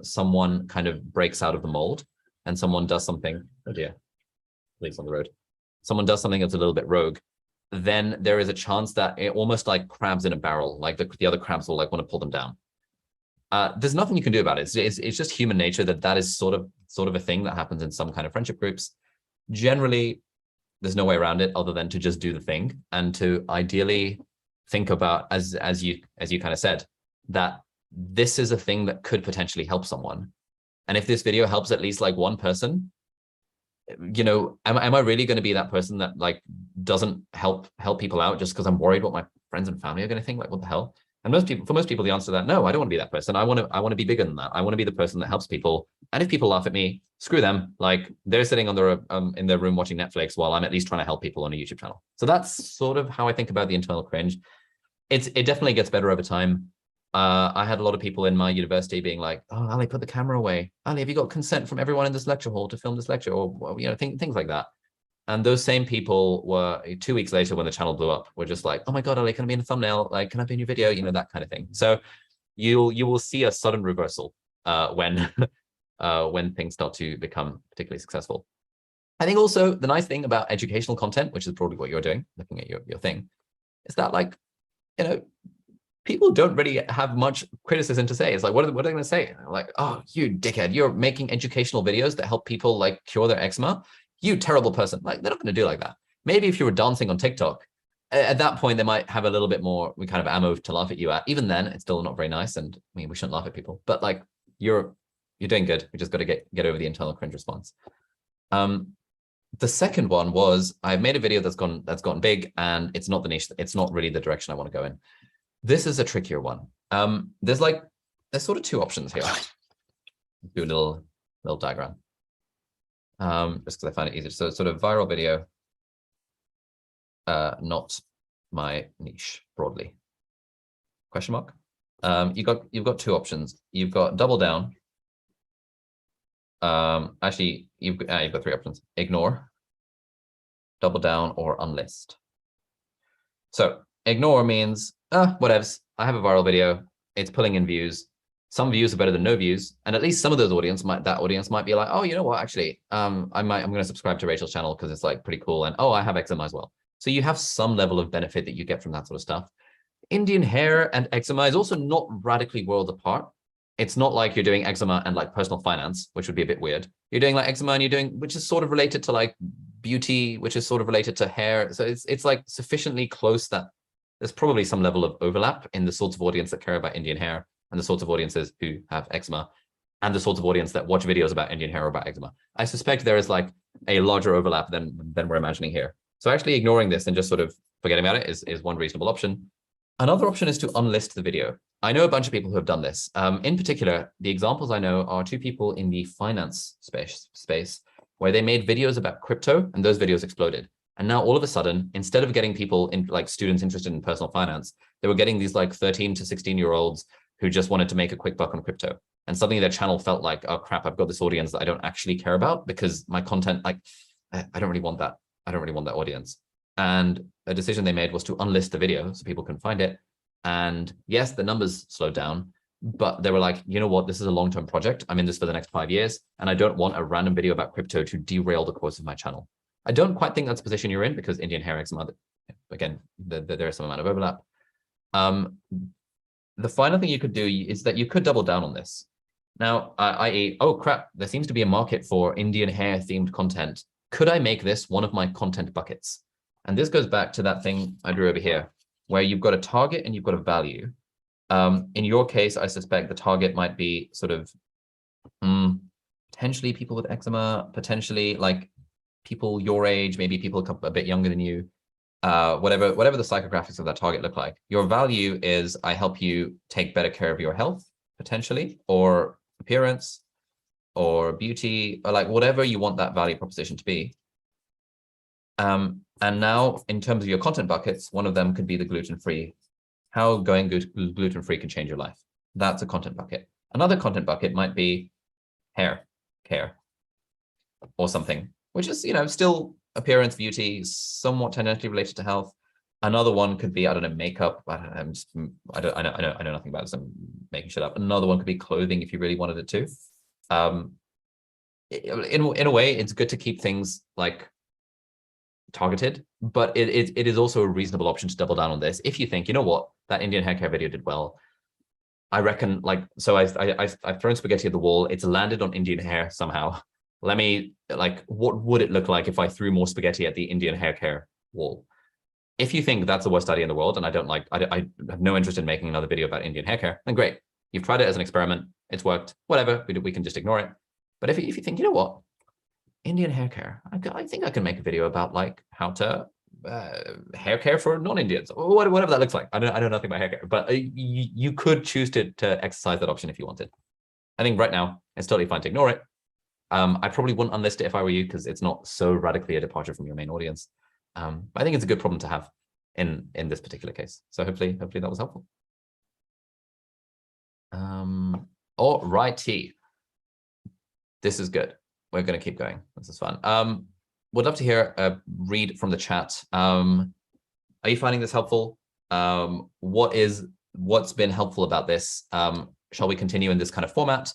someone kind of breaks out of the mold and someone does something, oh dear, police on the road. Someone does something that's a little bit rogue, then there is a chance that it almost like crabs in a barrel, like the other crabs will like want to pull them down. There's nothing you can do about it. It's just human nature that is sort of a thing that happens in some kind of friendship groups. Generally, there's no way around it other than to just do the thing and to ideally think about, as you kind of said, that this is a thing that could potentially help someone. And if this video helps at least like one person, you know, am I really going to be that person that like doesn't help people out just because I'm worried what my friends and family are going to think? Like, what the hell? And for most people, the answer to that, no, I don't want to be that person. I want to be bigger than that. I want to be the person that helps people. And if people laugh at me, screw them. Like they're sitting on their in their room watching Netflix while I'm at least trying to help people on a YouTube channel. So that's sort of how I think about the internal cringe. It definitely gets better over time. I had a lot of people in my university being like, "Oh, Ali, put the camera away. Ali, have you got consent from everyone in this lecture hall to film this lecture?" Or you know, things like that. And those same people were 2 weeks later when the channel blew up, were just like, "Oh my God, Ali, can I be in a thumbnail? Like, can I be in your video?" You know, that kind of thing. So you will see a sudden reversal when things start to become particularly successful. I think also the nice thing about educational content, which is probably what you're doing, looking at your thing, is that like, you know, people don't really have much criticism to say. It's like, what are they going to say? Like, "Oh, you dickhead, you're making educational videos that help people like cure their eczema. You terrible person." Like, they're not going to do like that. Maybe if you were dancing on TikTok, at that point, they might have a little bit more kind of ammo to laugh at you at. Even then, it's still not very nice. And I mean, we shouldn't laugh at people, but like, you're doing good. We just got to get over the internal cringe response. The second one was I've made a video that's gotten big, and it's not the niche. It's not really the direction I want to go in. This is a trickier one. There's sort of two options here. Do a little diagram. Just because I find it easier. So sort of viral video, not my niche broadly. Question mark. You've got two options. You've got double down. Actually, you've got three options: ignore, double down, or unlist. So ignore means whatevs. I have a viral video. It's pulling in views. Some views are better than no views, and at least some of those audience might be like, oh, you know what? Actually, I'm going to subscribe to Rachel's channel because it's like pretty cool, and oh, I have eczema as well. So you have some level of benefit that you get from that sort of stuff. Indian hair and eczema is also not radically worlds apart. It's not like you're doing eczema and like personal finance, which would be a bit weird. You're doing like eczema and you're doing, which is sort of related to like beauty, which is sort of related to hair. So it's like sufficiently close that there's probably some level of overlap in the sorts of audience that care about Indian hair and the sorts of audiences who have eczema and the sorts of audience that watch videos about Indian hair or about eczema. I suspect there is like a larger overlap than we're imagining here. So actually ignoring this and just sort of forgetting about it is one reasonable option. Another option is to unlist the video. I know a bunch of people who have done this. In particular, the examples I know are two people in the finance space where they made videos about crypto and those videos exploded. And now all of a sudden, instead of getting people in like students interested in personal finance, they were getting these like 13 to 16-year-olds who just wanted to make a quick buck on crypto. And suddenly their channel felt like, oh crap, I've got this audience that I don't actually care about because my content, like, I don't really want that. I don't really want that audience. And a decision they made was to unlist the video so people can find it. And yes, the numbers slowed down, but they were like, you know what, this is a long-term project. I'm in this for the next 5 years, and I don't want a random video about crypto to derail the course of my channel. I don't quite think that's the position you're in because Indian hair eczema, again, there is some amount of overlap. The final thing you could do is that you could double down on this. Now, i.e., oh crap, there seems to be a market for Indian hair themed content. Could I make this one of my content buckets? And this goes back to that thing I drew over here, where you've got a target and you've got a value. In your case, I suspect the target might be sort of potentially people with eczema, potentially like people your age, maybe people a bit younger than you, whatever the psychographics of that target look like. Your value is I help you take better care of your health, potentially, or appearance, or beauty, or like whatever you want that value proposition to be. And now, in terms of your content buckets, one of them could be the gluten-free. How going gluten-free can change your life. That's a content bucket. Another content bucket might be hair care or something, which is, you know, still appearance, beauty, somewhat tangentially related to health. Another one could be, I don't know, makeup. I know nothing about this. I'm making shit up. Another one could be clothing if you really wanted it to. In a way, it's good to keep things like targeted, but it is also a reasonable option to double down on this if you think, you know what, that Indian hair care video did well. I reckon, like, so I've thrown spaghetti at the wall. It's landed on Indian hair somehow. Let me, like, what would it look like if I threw more spaghetti at the Indian hair care wall? If you think that's the worst idea in the world, and I have no interest in making another video about Indian hair care, then great. You've tried it as an experiment. It's worked. Whatever. We can just ignore it. But if you think, you know what, Indian hair care, I think I can make a video about like how to hair care for non-Indians, or whatever that looks like. I know nothing about hair care, but you could choose to exercise that option if you wanted. I think right now it's totally fine to ignore it. I probably wouldn't unlist it if I were you, because it's not so radically a departure from your main audience. But I think it's a good problem to have in this particular case. So hopefully that was helpful. All righty. This is good. We're going to keep going. This is fun. Would love to hear a read from the chat. Are you finding this helpful? What's been helpful about this? Shall we continue in this kind of format?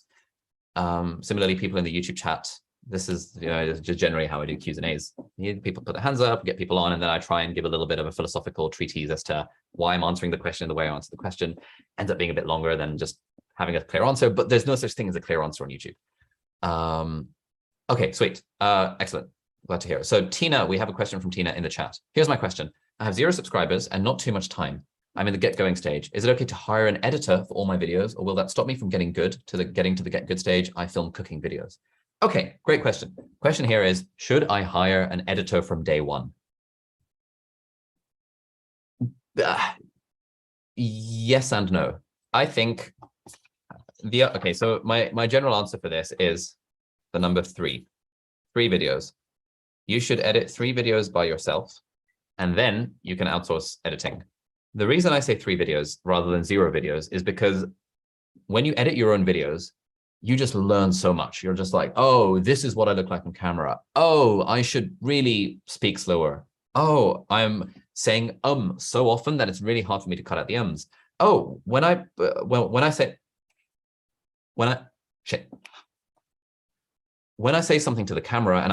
Similarly, people in the YouTube chat, this is, you know, just generally how I do Q's and A's. People put their hands up, get people on, and then I try and give a little bit of a philosophical treatise as to why I'm answering the question and the way I answer the question. Ends up being a bit longer than just having a clear answer, but there's no such thing as a clear answer on YouTube. Okay, sweet. Excellent. Glad to hear it. So Tina, we have a question from Tina in the chat. Here's my question. I have 0 subscribers and not too much time. I'm in the get-going stage. Is it okay to hire an editor for all my videos, or will that stop me from getting to the get good stage? I film cooking videos. Okay, great question. Question here is, should I hire an editor from day one? Yes and no. I think okay, so my general answer for this is the number 3 videos. You should edit 3 videos by yourself, and then you can outsource editing. The reason I say 3 videos rather than 0 videos is because when you edit your own videos, you just learn so much. You're just like, oh, this is what I look like on camera. Oh, I should really speak slower. Oh, I'm saying so often that it's really hard for me to cut out the ums. Oh, when I say something to the camera and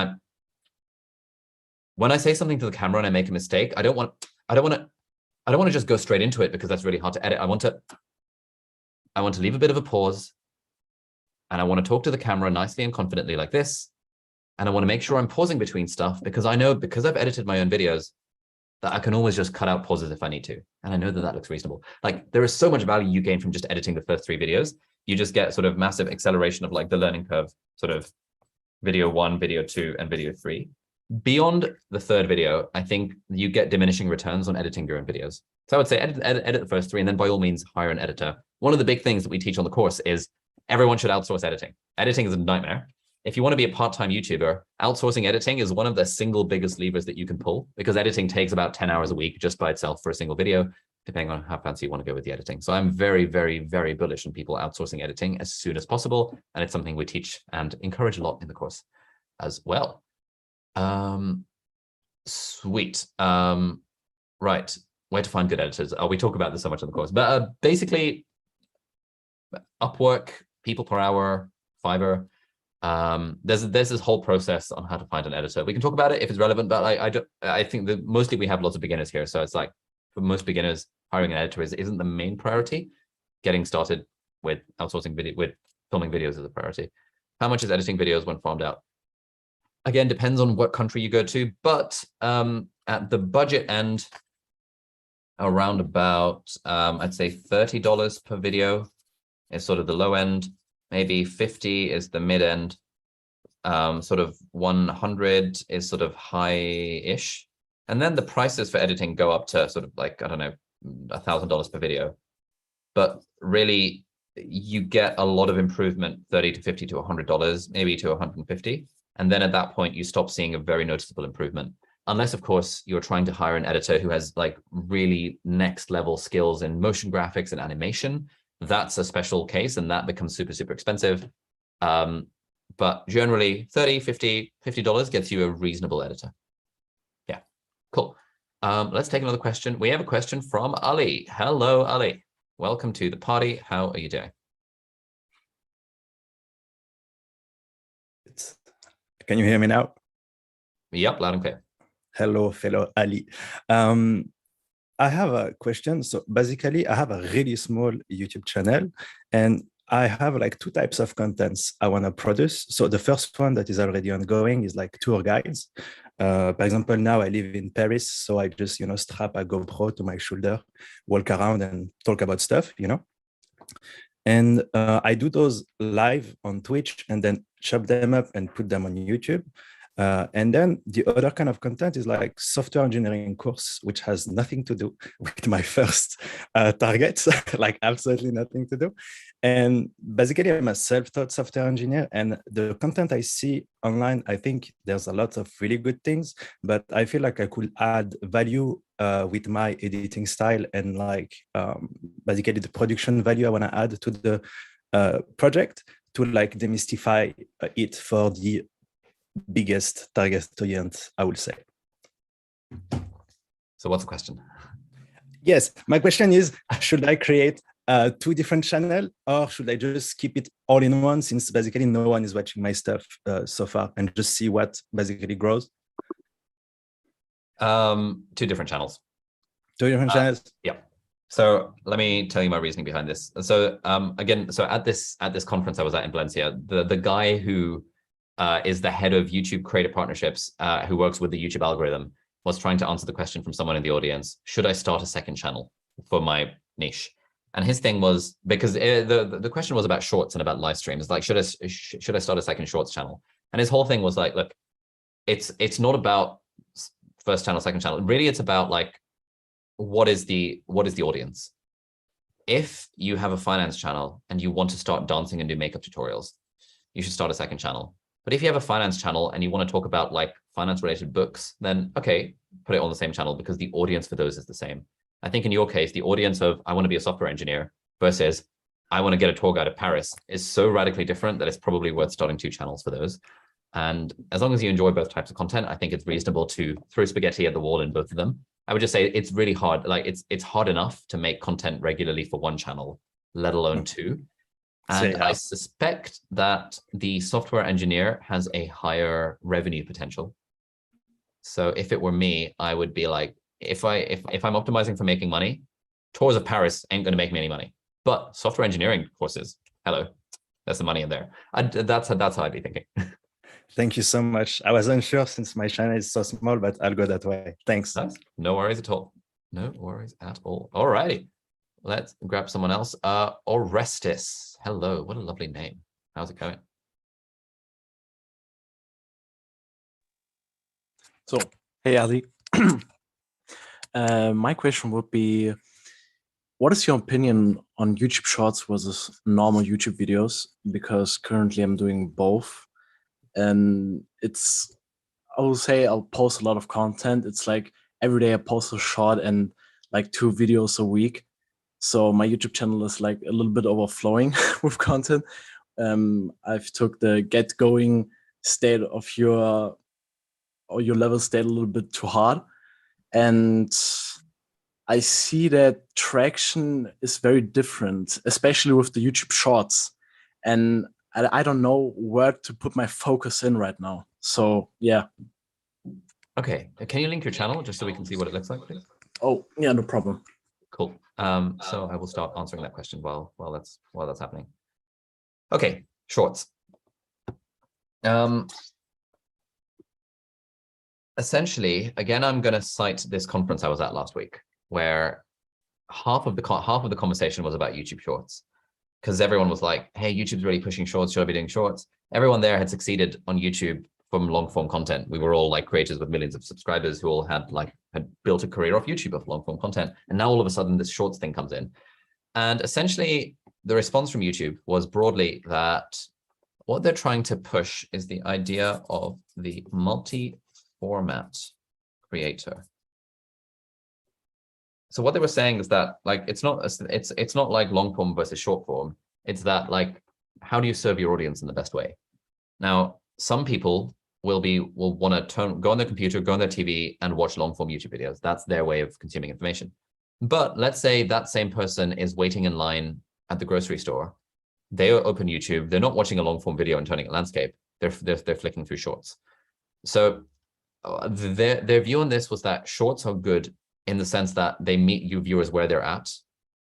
I make a mistake, I don't want to just go straight into it because that's really hard to edit. I want to leave a bit of a pause, and I want to talk to the camera nicely and confidently like this. And I want to make sure I'm pausing between stuff because I know, because I've edited my own videos, that I can always just cut out pauses if I need to. And I know that that looks reasonable. Like, there is so much value you gain from just editing the first 3 videos. You just get sort of massive acceleration of like the learning curve, sort of video 1, video 2, and video 3. Beyond the 3rd video, I think you get diminishing returns on editing your own videos. So I would say edit the first 3, and then by all means hire an editor. One of the big things that we teach on the course is everyone should outsource editing. Editing is a nightmare. If you want to be a part-time YouTuber, outsourcing editing is one of the single biggest levers that you can pull, because editing takes about 10 hours a week just by itself for a single video, depending on how fancy you want to go with the editing. So I'm very, very, very bullish on people outsourcing editing as soon as possible. And it's something we teach and encourage a lot in the course as well. Sweet. Right. Where to find good editors? Oh, we talk about this so much in the course, but basically Upwork, people per hour, Fiverr. There's this whole process on how to find an editor. We can talk about it if it's relevant, but I think that mostly we have lots of beginners here. So it's like, for most beginners, hiring an editor isn't the main priority. Getting started with outsourcing video, with filming videos is a priority. How much is editing videos when farmed out? Again, depends on what country you go to, but at the budget end, around about, I'd say $30 per video is sort of the low end. Maybe 50 is the mid end. Sort of 100 is sort of high-ish. And then the prices for editing go up to sort of like, I don't know, $1,000 per video. But really, you get a lot of improvement, 30 to 50 to $100, maybe to 150. And then at that point, you stop seeing a very noticeable improvement. Unless, of course, you're trying to hire an editor who has like really next level skills in motion graphics and animation. That's a special case, and that becomes super, super expensive. But generally, $50 gets you a reasonable editor. Yeah, cool. Let's take another question. We have a question from Ali. Hello, Ali. Welcome to the party. How are you doing? Can you hear me now? Yep, loud and clear. Hello, fellow Ali. I have a question. So basically, I have a really small YouTube channel, and I have like 2 types of contents I want to produce. So the first one that is already ongoing is like tour guides. For example, now I live in Paris, so I just, strap a GoPro to my shoulder, walk around and talk about stuff, And I do those live on Twitch and then chop them up and put them on YouTube. And then the other kind of content is like software engineering course, which has nothing to do with my first targets, like absolutely nothing to do. And basically, I'm a self-taught software engineer, and the content I see online, I think there's a lot of really good things, but I feel like I could add value with my editing style and like basically the production value I want to add to the project to like demystify it for the biggest target audience, I would say. So what's the question? Yes, my question is, should I create 2 different channels, or should I just keep it all in one, since basically no one is watching my stuff so far, and just see what basically grows? 2 different channels. 2 different channels? Yeah. So let me tell you my reasoning behind this. So again, so at this conference I was at in Valencia, the guy who is the head of YouTube creator partnerships, who works with the YouTube algorithm, was trying to answer the question from someone in the audience: should I start a second channel for my niche? And his thing was, because the question was about shorts and about live streams, like, should I start a second shorts channel? And his whole thing was like, look, it's not about first channel, second channel. Really, it's about like, what is the audience? If you have a finance channel and you want to start dancing and do makeup tutorials, you should start a second channel. But if you have a finance channel and you want to talk about like finance related books, then okay, put it on the same channel, because the audience for those is the same. I think in your case, the audience of I want to be a software engineer versus I want to get a tour guide to Paris is so radically different that it's probably worth starting 2 channels for those. And as long as you enjoy both types of content, I think it's reasonable to throw spaghetti at the wall in both of them. I would just say it's really hard. Like it's hard enough to make content regularly for 1 channel, let alone 2. And I suspect that the software engineer has a higher revenue potential. So if it were me, I would be like, if I'm optimizing for making money, tours of Paris ain't going to make me any money. But software engineering courses, hello, there's some money in there. That's how I'd be thinking. Thank you so much. I was unsure since my channel is so small, but I'll go that way. Thanks. No worries at all. No worries at all. All righty. Let's grab someone else. Orestes. Hello. What a lovely name. How's it going? So, hey, Ali. My question would be, what is your opinion on YouTube Shorts versus normal YouTube videos? Because currently I'm doing both. And I will say I'll post a lot of content. It's like every day I post a short and like 2 videos a week. So my YouTube channel is like a little bit overflowing with content. I've took the get going state of your level state a little bit too hard. And I see that traction is very different, especially with the YouTube Shorts. And I don't know where to put my focus in right now. So yeah. Okay. Can you link your channel just so we can see what it looks like, please? Oh, yeah, no problem. Cool. So I will start answering that question while that's happening. Okay, shorts. Essentially, again, I'm going to cite this conference I was at last week, where half of the conversation was about YouTube Shorts, because everyone was like, "Hey, YouTube's really pushing shorts. Should I be doing shorts?" Everyone there had succeeded on YouTube from long form content. We were all like creators with millions of subscribers who all had built a career off YouTube of long form content, and now all of a sudden this shorts thing comes in, and essentially the response from YouTube was broadly that what they're trying to push is the idea of the multi-format creator. So what they were saying is that like it's not like long form versus short form. It's that like, how do you serve your audience in the best way? Now, some people will want to go on their computer, go on their TV and watch long form YouTube videos. That's their way of consuming information. But let's say that same person is waiting in line at the grocery store. They open YouTube. They're not watching a long form video and turning it landscape. They're flicking through shorts. So their view on this was that shorts are good in the sense that they meet you viewers where they're at.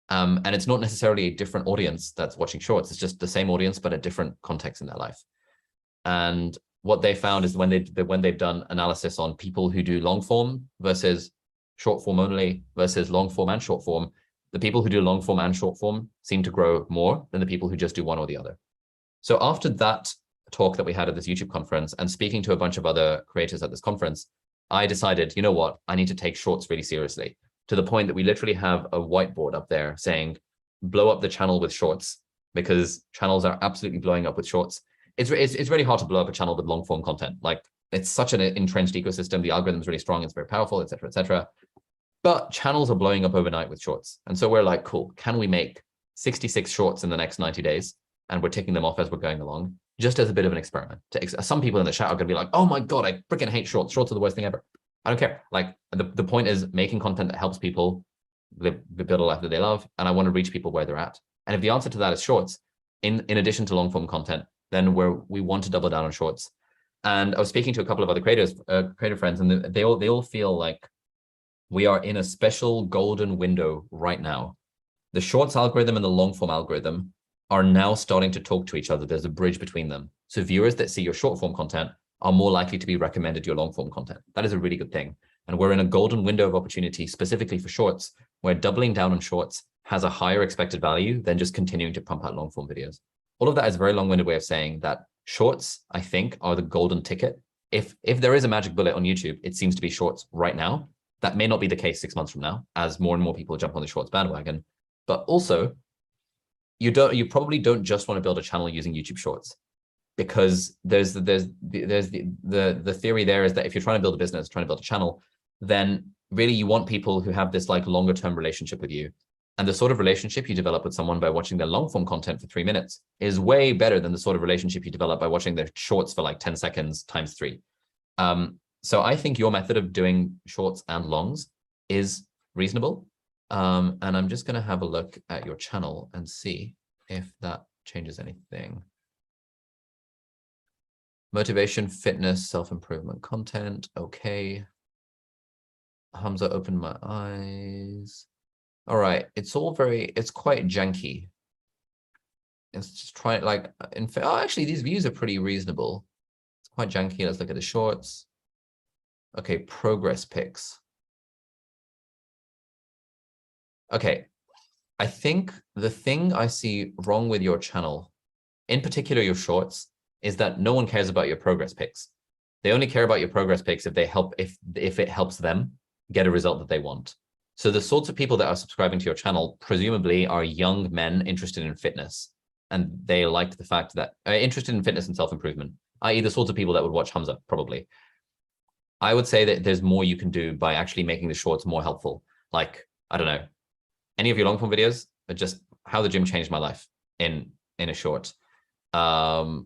And it's not necessarily a different audience that's watching shorts. It's just the same audience, but a different context in their life. And what they found is when they've done analysis on people who do long form versus short form only versus long form and short form, the people who do long form and short form seem to grow more than the people who just do one or the other. So after that talk that we had at this YouTube conference and speaking to a bunch of other creators at this conference, I decided, you know what, I need to take shorts really seriously, to the point that we literally have a whiteboard up there saying, blow up the channel with shorts, because channels are absolutely blowing up with shorts. It's really hard to blow up a channel with long form content. Like, it's such an entrenched ecosystem. The algorithm is really strong. It's very powerful, et cetera, et cetera. But channels are blowing up overnight with shorts. And so we're like, cool, can we make 66 shorts in the next 90 days? And we're ticking them off as we're going along, just as a bit of an experiment. Some people in the chat are going to be like, oh my God, I freaking hate shorts. Shorts are the worst thing ever. I don't care. Like, the point is making content that helps people build a life that they love. And I want to reach people where they're at. And if the answer to that is shorts, in addition to long form content, then we want to double down on shorts. And I was speaking to a couple of other creator friends, and they all feel like we are in a special golden window right now. The shorts algorithm and the long form algorithm are now starting to talk to each other. There's a bridge between them. So viewers that see your short form content are more likely to be recommended your long form content. That is a really good thing. And we're in a golden window of opportunity specifically for shorts, where doubling down on shorts has a higher expected value than just continuing to pump out long form videos. All of that is a very long-winded way of saying that shorts, I think, are the golden ticket. If there is a magic bullet on YouTube, it seems to be shorts right now. That may not be the case 6 months from now, as more and more people jump on the shorts bandwagon. But also, you probably don't just want to build a channel using YouTube Shorts, because there's the theory there is that if you're trying to build a business, trying to build a channel, then really you want people who have this like longer term relationship with you. And the sort of relationship you develop with someone by watching their long form content for 3 minutes is way better than the sort of relationship you develop by watching their shorts for like 10 seconds times 3. So I think your method of doing shorts and longs is reasonable. And I'm just going to have a look at your channel and see if that changes anything. Motivation, fitness, self-improvement content. Okay. Hamza opened my eyes. All right. It's quite janky. It's just trying like, in fact, oh, actually these views are pretty reasonable. It's quite janky. Let's look at the shorts. Okay. Progress pics. Okay, I think the thing I see wrong with your channel, in particular your shorts, is that no one cares about your progress pics. They only care about your progress pics if it helps them get a result that they want. So the sorts of people that are subscribing to your channel presumably are young men interested in fitness, and they like the fact that interested in fitness and self-improvement, i.e. the sorts of people that would watch Hamza probably. I would say that there's more you can do by actually making the shorts more helpful. Like, I don't know, any of your long form videos are just how the gym changed my life in a short. How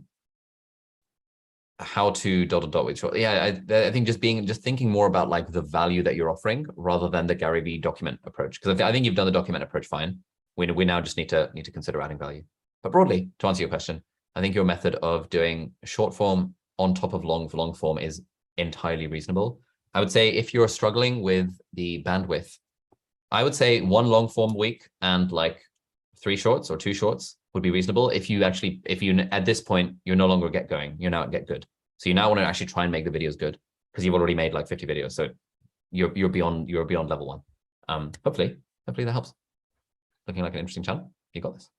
to ... with short. Yeah, I think just thinking more about like the value that you're offering rather than the Gary Vee document approach. Because I think you've done the document approach fine. We now just need to consider adding value. But broadly, to answer your question, I think your method of doing short form on top of long form is entirely reasonable. I would say if you're struggling with the bandwidth, I would say 1 long form week and like 3 shorts or 2 shorts would be reasonable. If you at this point, you're no longer get going, you're now at get good. So you now want to actually try and make the videos good because you've already made like 50 videos. So you're beyond level 1. Hopefully that helps. Looking like an interesting channel. You got this.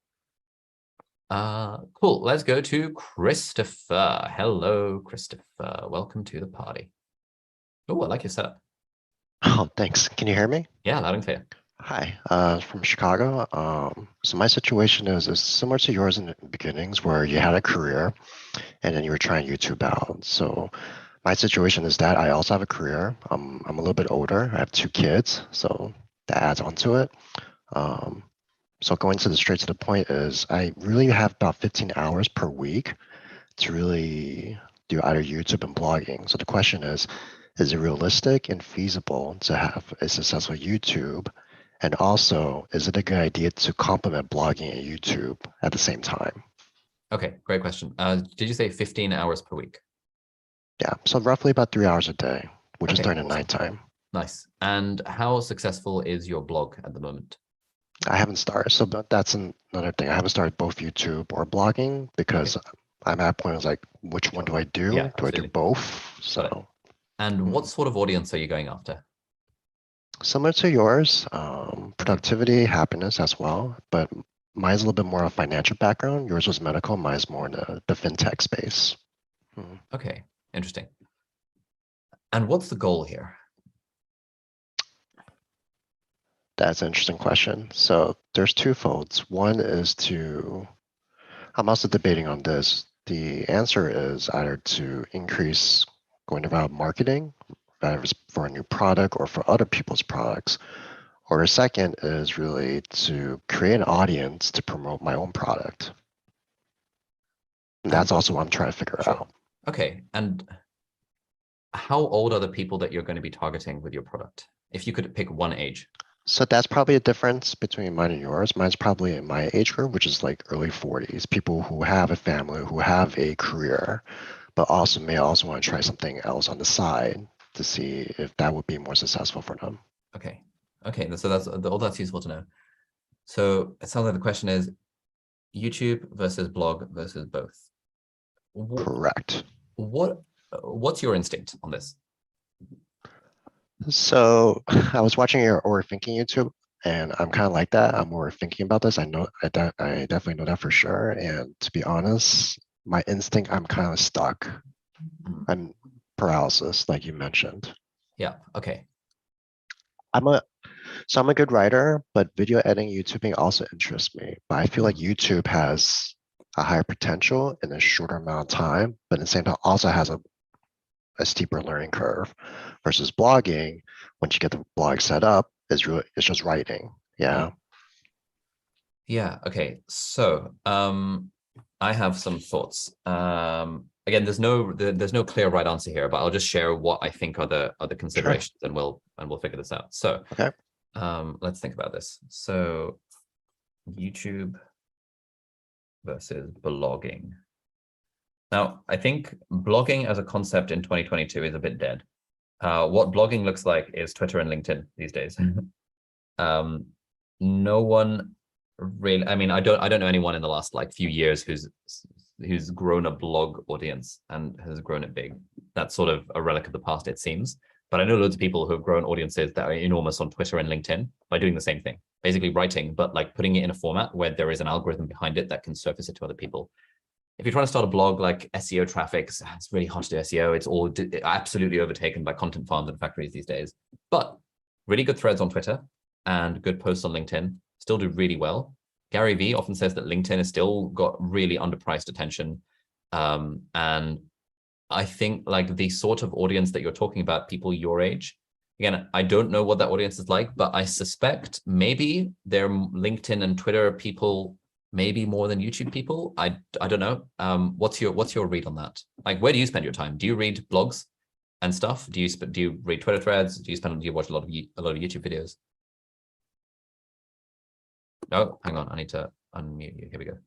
Cool. Let's go to Christopher. Hello, Christopher. Welcome to the party. Oh, I like your setup. Oh, thanks. Can you hear me? Yeah, loud and clear. Hi, from Chicago. So my situation is similar to yours in the beginnings, where you had a career and then you were trying YouTube out. So my situation is that I also have a career. I'm a little bit older. I have 2 kids, so that adds on to it. So going straight to the point is I really have about 15 hours per week to really do either YouTube and blogging. So the question is it realistic and feasible to have a successful YouTube? And also, is it a good idea to complement blogging and YouTube at the same time? Okay, great question. Did you say 15 hours per week? Yeah, so roughly about 3 hours a day, which is Okay, during the awesome. nighttime. Nice. And how successful is your blog at the moment? I haven't started, so that's another thing. I haven't started both YouTube or blogging because I'm at a point of like, which one do I do? Yeah, do I do both? So. And what sort of audience are you going after? Similar to yours, productivity, happiness as well, but mine's a little bit more of a financial background. Yours was medical, mine's more in the fintech space. Okay, interesting. And what's the goal here? That's an interesting question. So there's 2 folds. One is I'm also debating on this. The answer is either to increase going around marketing, whether it's for a new product or for other people's products. Or a second is really to create an audience to promote my own product. And that's also what I'm trying to figure out. Okay, and how old are the people that you're going to be targeting with your product? If you could pick one age. So that's probably a difference between mine and yours. Mine's probably in my age group, which is like early 40s, people who have a family, who have a career, but also may also want to try something else on the side to see if that would be more successful for them. Okay. Okay, so that's useful to know. So it sounds like the question is YouTube versus blog versus both. Correct. What's your instinct on this? So I was watching your Overthinking YouTube, And I'm kind of like that. I'm more thinking about this. I definitely know that for sure. And to be honest, my instinct, I'm kind of stuck. I'm paralysis, like you mentioned. Yeah. Okay. I'm a good writer, but video editing, YouTubing also interests me. But I feel like YouTube has a higher potential in a shorter amount of time, but at the same time also has a steeper learning curve versus blogging. Once you get the blog set up, it's just writing. Yeah. Yeah. Okay. So I have some thoughts. Again, there's no clear right answer here, but I'll just share what I think are the considerations, sure. and we'll figure this out. So okay. Let's think about this. So YouTube versus blogging. Now, I think blogging as a concept in 2022 is a bit dead. What blogging looks like is Twitter and LinkedIn these days. No one really, I mean, I don't know anyone in the last like few years who's grown a blog audience and has grown it big. That's sort of a relic of the past, it seems. But I know loads of people who have grown audiences that are enormous on Twitter and LinkedIn by doing the same thing, basically writing, but like putting it in a format where there is an algorithm behind it that can surface it to other people. If you're trying to start a blog, like SEO traffic, it's really hard to do SEO. It's all absolutely overtaken by content farms and factories these days. But really good threads on Twitter and good posts on LinkedIn still do really well. Gary Vee often says that LinkedIn has still got really underpriced attention. And I think like the sort of audience that you're talking about, people your age, again, I don't know what that audience is like, but I suspect maybe they're LinkedIn and Twitter people, maybe more than YouTube people. I don't know. What's your read on that? Like, where do you spend your time? Do you read blogs and stuff? Do you read Twitter threads? Do you watch a lot of YouTube videos? Oh, hang on. I need to unmute you. Here we go.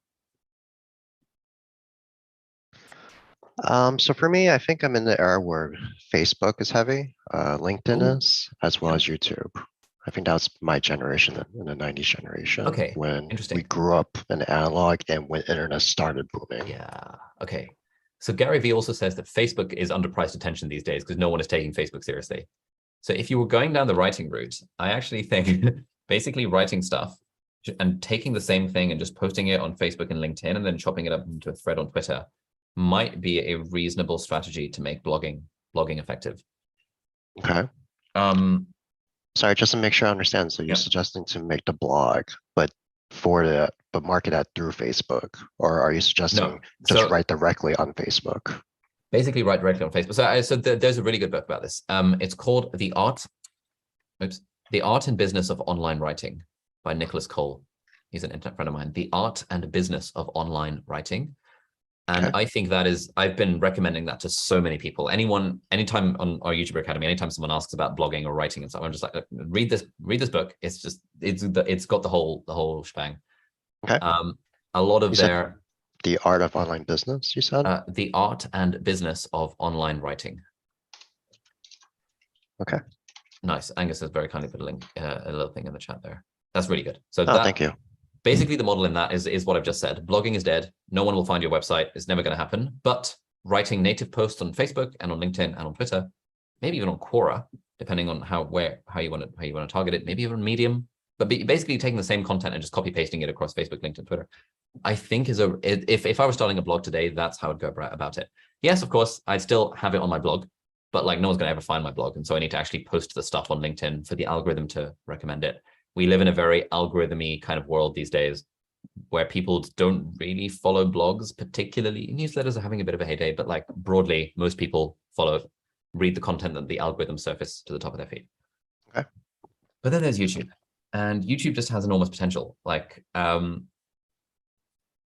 So for me, I think I'm in the era where Facebook is heavy, LinkedIn is, as well as YouTube. I think that was my generation in the 90s generation. Okay, when interesting. we grew up in analog and when internet started booming. Yeah, okay. So Gary Vee also says that Facebook is underpriced attention these days because no one is taking Facebook seriously. So if you were going down the writing route, I actually think basically writing stuff and taking the same thing and just posting it on Facebook and LinkedIn and then chopping it up into a thread on Twitter might be a reasonable strategy to make blogging effective. Okay. Sorry, just to make sure I understand. So you're suggesting to make the blog, but market that through Facebook, or are you suggesting just write directly on Facebook? Basically, write directly on Facebook. So there's a really good book about this. It's called The Art and Business of Online Writing by Nicholas Cole. He's an internet friend of mine. The Art and Business of Online Writing. And I think I've been recommending that to so many people. Anytime on our YouTuber Academy, anytime someone asks about blogging or writing and stuff, I'm just like, read this book. It's got the whole shebang. Okay. A lot of The Art of Online Business, you said? The Art and Business of Online Writing. Okay. Nice. Angus has very kindly put a link, a little thing in the chat there. That's really good. So thank you. Basically, the model in that is what I've just said. Blogging is dead. No one will find your website. It's never going to happen. But writing native posts on Facebook and on LinkedIn and on Twitter, maybe even on Quora, depending on how you want to target it, maybe even Medium. But basically taking the same content and just copy pasting it across Facebook, LinkedIn, Twitter, I think if I was starting a blog today, that's how I'd go about it. Yes, of course, I'd still have it on my blog, but like no one's going to ever find my blog, and so I need to actually post the stuff on LinkedIn for the algorithm to recommend it. We live in a very algorithm-y kind of world these days where people don't really follow blogs, particularly newsletters are having a bit of a heyday, but like broadly, most people read the content that the algorithm surface to the top of their feed. Okay. But then there's YouTube, and YouTube just has enormous potential. Like,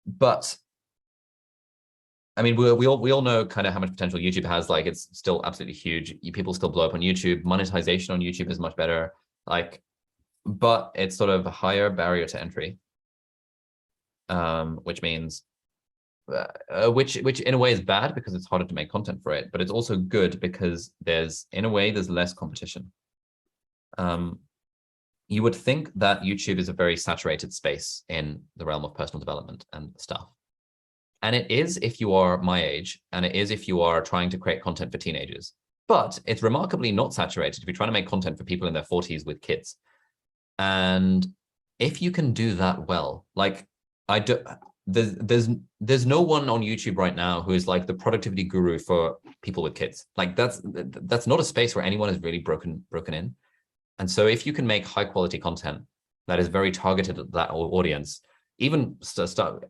but I mean, we all know kind of how much potential YouTube has. Like, it's still absolutely huge. People still blow up on YouTube. Monetization on YouTube is much better. Like, but it's sort of a higher barrier to entry, which means, which in a way is bad because it's harder to make content for it, but it's also good because there's less competition. You would think that YouTube is a very saturated space in the realm of personal development and stuff. And it is if you are my age, and it is if you are trying to create content for teenagers. But it's remarkably not saturated if you're trying to make content for people in their 40s with kids. And if you can do that well, like there's no one on YouTube right now who is like the productivity guru for people with kids. Like that's not a space where anyone is really broken in. And so if you can make high quality content that is very targeted at that audience, even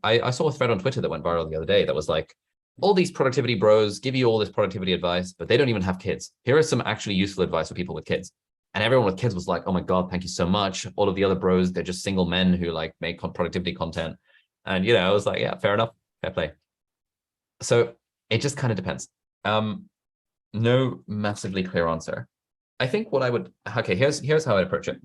I saw a thread on Twitter that went viral the other day that was like, all these productivity bros give you all this productivity advice, but they don't even have kids. Here is some actually useful advice for people with kids. And everyone with kids was like, oh my God, thank you so much. All of the other bros, they're just single men who like make productivity content. And, you know, I was like, yeah, fair enough, fair play. So it just kind of depends. No massively clear answer. I think what I would, okay, here's how I approach it.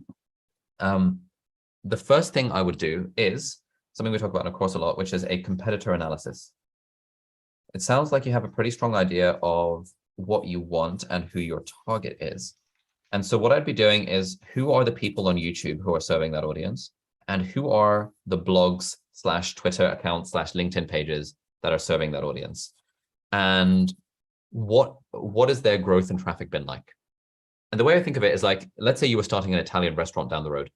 The first thing I would do is something we talk about in a course a lot, which is a competitor analysis. It sounds like you have a pretty strong idea of what you want and who your target is. And so what I'd be doing is, who are the people on YouTube who are serving that audience? And who are the blogs / Twitter accounts / LinkedIn pages that are serving that audience? And what has their growth and traffic been like? And the way I think of it is like, let's say you were starting an Italian restaurant down the road.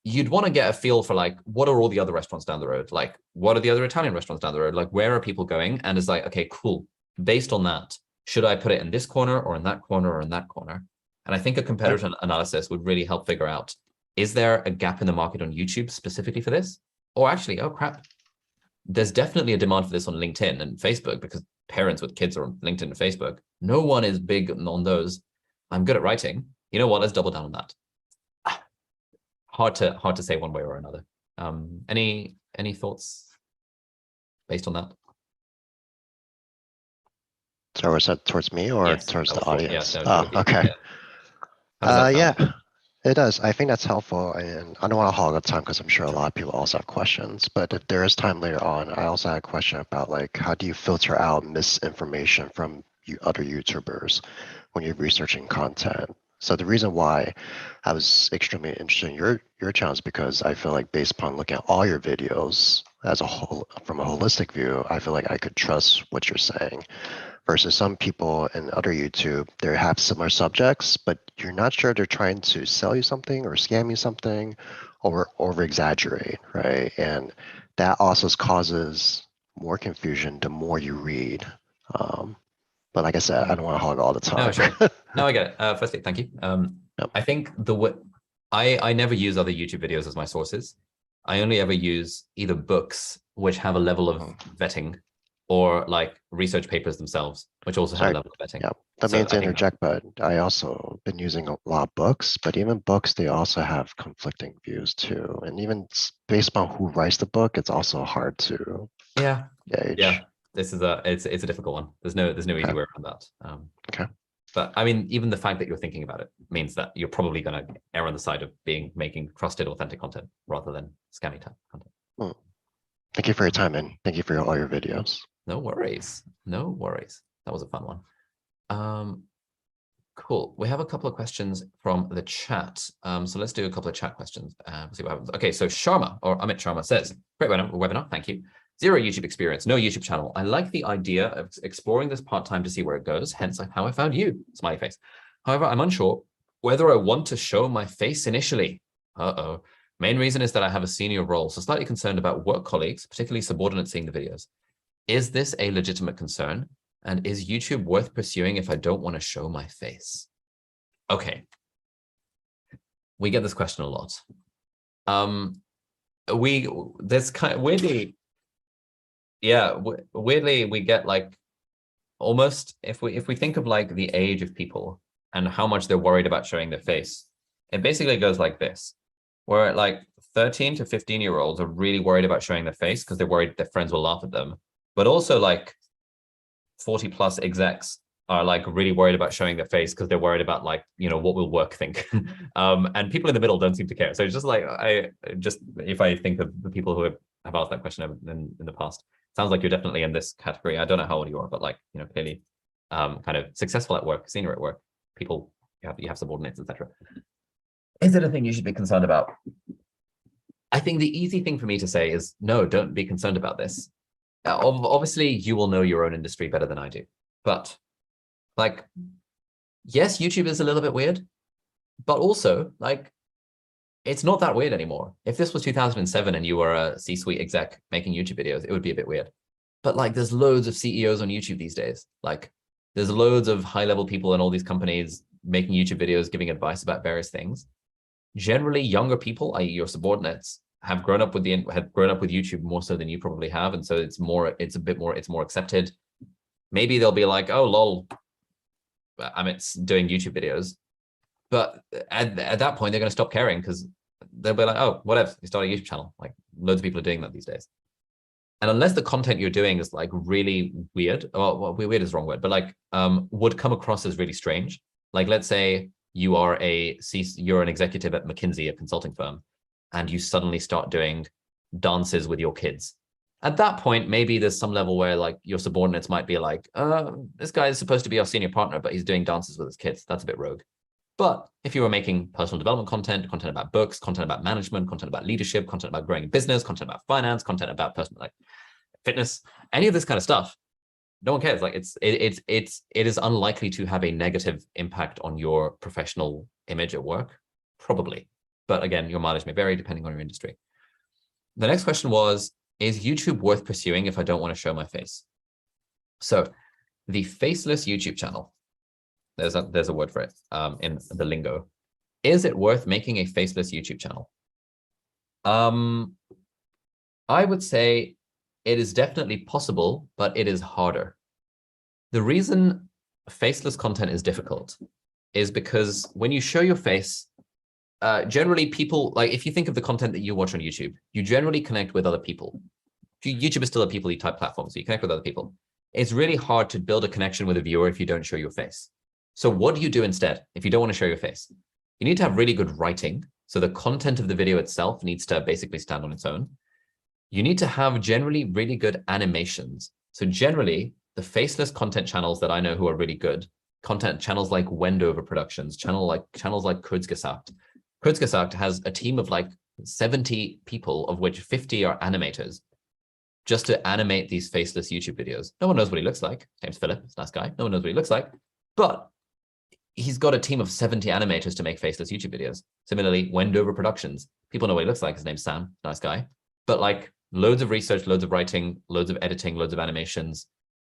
You'd want to get a feel for like, what are all the other restaurants down the road? Like, what are the other Italian restaurants down the road? Like, where are people going? And it's like, okay, cool. Based on that, should I put it in this corner or in that corner or in that corner? And I think a competitor analysis would really help figure out, is there a gap in the market on YouTube specifically for this? Or actually, oh crap, there's definitely a demand for this on LinkedIn and Facebook, because parents with kids are on LinkedIn and Facebook. No one is big on those. I'm good at writing. You know what? Let's double down on that. Hard to say one way or another. Any thoughts based on that? So was that towards me or Yes, towards the audience? Yeah, no, Okay. Yeah, it does. I think that's helpful, and I don't want to hog up time because I'm sure a lot of people also have questions. But if there is time later on, I also had a question about like, how do you filter out misinformation from other YouTubers when you're researching content? So the reason why I was extremely interested in your channel is because I feel like, based upon looking at all your videos as a whole, from a holistic view, I feel like I could trust what you're saying. Versus some people in other YouTube, they have similar subjects, but you're not sure they're trying to sell you something or scam you something or over exaggerate, right? And that also causes more confusion the more you read. But like I said, I don't want to hog all the time. No, sure. No, I get it. Firstly, thank you. I think I never use other YouTube videos as my sources. I only ever use either books which have a level of vetting, or like research papers themselves, which also have a level of vetting. Yeah, I mean to interject, but I also been using a lot of books, but even books, they also have conflicting views too. And even based upon who writes the book, it's also hard to gauge. Yeah, this is it's a difficult one. There's no easy way around that. Okay. But I mean, even the fact that you're thinking about it means that you're probably going to err on the side of making trusted, authentic content rather than scammy type content. Thank you for your time, and thank you for all your videos. No worries. No worries. That was a fun one. Cool. We have a couple of questions from the chat. So let's do a couple of chat questions. See what happens. Okay, so Sharma, or Amit Sharma, says, great webinar. Thank you. Zero YouTube experience, no YouTube channel. I like the idea of exploring this part-time to see where it goes, hence how I found you, smiley face. However, I'm unsure whether I want to show my face initially. Main reason is that I have a senior role, so slightly concerned about work colleagues, particularly subordinates, seeing the videos. Is this a legitimate concern? And is YouTube worth pursuing if I don't want to show my face? Okay. We get this question a lot. There's kind of weirdly, weirdly we get like almost, if we think of like the age of people and how much they're worried about showing their face, it basically goes like this, where like 13 to 15-year-olds are really worried about showing their face because they're worried their friends will laugh at them. But also like 40+ execs are like really worried about showing their face because they're worried about like, what will work think. And people in the middle don't seem to care. So it's just like, if I think of the people who have asked that question in the past, sounds like you're definitely in this category. I don't know how old you are, but like, clearly kind of successful at work, senior at work, people, you have subordinates, etc. Is it a thing you should be concerned about? I think the easy thing for me to say is, no, don't be concerned about this. Obviously, you will know your own industry better than I do. But like, yes, YouTube is a little bit weird, but also like, it's not that weird anymore. If this was 2007 and you were a C-suite exec making YouTube videos, it would be a bit weird. But like, there's loads of CEOs on YouTube these days. Like, there's loads of high-level people in all these companies making YouTube videos, giving advice about various things. Generally, younger people, i.e., your subordinates, have grown up with YouTube more so than you probably have, and so it's more accepted. Maybe they'll be like, oh lol, Amit's doing YouTube videos, but at that point they're going to stop caring because they'll be like, oh, whatever, you start a YouTube channel. Like, loads of people are doing that these days. And unless the content you're doing is like really weird, well, weird is the wrong word, but like would come across as really strange. Like, let's say you're an executive at McKinsey, a consulting firm, and you suddenly start doing dances with your kids. At that point, maybe there's some level where like your subordinates might be like, this guy is supposed to be our senior partner, but he's doing dances with his kids. That's a bit rogue. But if you were making personal development content about books, content about management, content about leadership, content about growing a business, content about finance, content about personal like fitness, any of this kind of stuff, no one cares. Like, it is unlikely to have a negative impact on your professional image at work, probably. But again, your mileage may vary depending on your industry. The next question was, is YouTube worth pursuing if I don't want to show my face? So the faceless YouTube channel, there's a word for it in the lingo. Is it worth making a faceless YouTube channel? I would say it is definitely possible, but it is harder. The reason faceless content is difficult is because when you show your face, generally people, like if you think of the content that you watch on YouTube, you generally connect with other people. YouTube is still a people type platform, so you connect with other people. It's really hard to build a connection with a viewer if you don't show your face. So what do you do instead if you don't want to show your face? You need to have really good writing. So the content of the video itself needs to basically stand on its own. You need to have generally really good animations. So generally, the faceless content channels that I know who are really good, content channels like Wendover Productions, channels like Kurzgesagt. Kurzgesagt has a team of like 70 people, of which 50 are animators, just to animate these faceless YouTube videos. No one knows what he looks like. His name's Philip, he's a nice guy. No one knows what he looks like, but he's got a team of 70 animators to make faceless YouTube videos. Similarly, Wendover Productions, people know what he looks like. His name's Sam, nice guy. But like, loads of research, loads of writing, loads of editing, loads of animations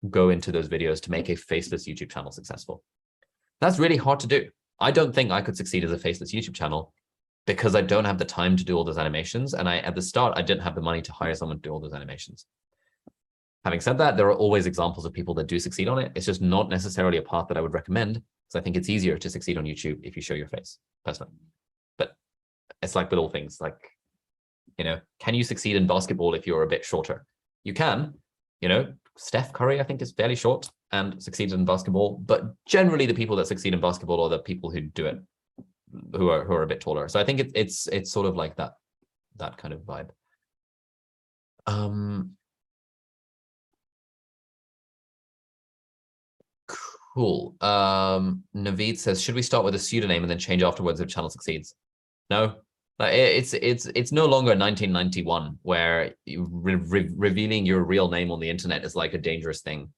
go into those videos to make a faceless YouTube channel successful. That's really hard to do. I don't think I could succeed as a faceless YouTube channel because I don't have the time to do all those animations. And at the start, I didn't have the money to hire someone to do all those animations. Having said that, there are always examples of people that do succeed on it. It's just not necessarily a path that I would recommend, because I think it's easier to succeed on YouTube if you show your face, personally. But it's like with all things, like, you know, can you succeed in basketball if you're a bit shorter? You can, you know, Steph Curry, I think, is fairly short and succeeded in basketball, but generally the people that succeed in basketball are the people who do it, who are a bit taller. So I think it's sort of like that kind of vibe. Cool. Naveed says, should we start with a pseudonym and then change afterwards if channel succeeds? No. It's no longer 1991 where revealing your real name on the internet is like a dangerous thing.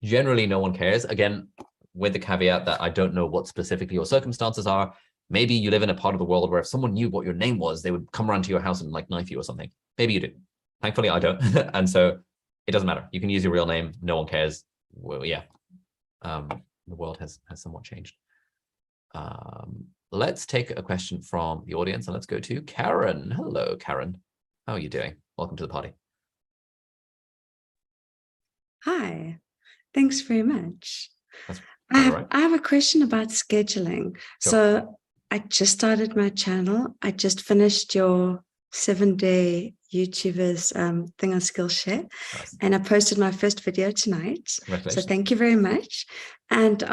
Generally, no one cares. Again, with the caveat that I don't know what specifically your circumstances are. Maybe you live in a part of the world where if someone knew what your name was, they would come around to your house and like knife you or something. Maybe you do. Thankfully, I don't. And so it doesn't matter. You can use your real name. No one cares. Well, yeah. The world has somewhat changed. Let's take a question from the audience and let's go to Karen. Hello, Karen. How are you doing? Welcome to the party. Hi, thanks very much. That's I have a question about scheduling. Sure. So I just started my channel. I just finished your 7-day YouTubers thing on Skillshare. Nice. And I posted my first video tonight. So thank you very much. And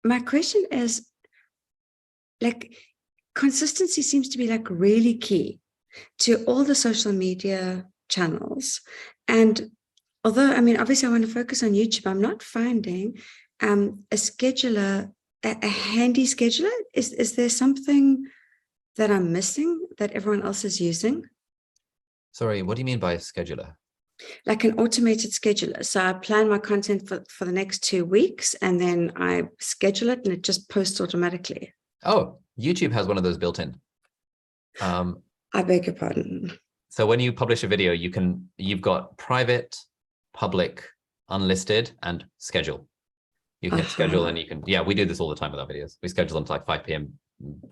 my question is, like, consistency seems to be like really key to all the social media channels. And although, I mean, obviously I want to focus on YouTube, I'm not finding a scheduler, a handy scheduler. Is there something that I'm missing that everyone else is using? Sorry, what do you mean by a scheduler? Like an automated scheduler. So I plan my content for the next 2 weeks and then I schedule it and it just posts automatically. Oh, YouTube has one of those built in. I beg your pardon. So when you publish a video, you've got private, public, unlisted, and schedule. You hit schedule and you can, we do this all the time with our videos. We schedule them to like 5 p.m.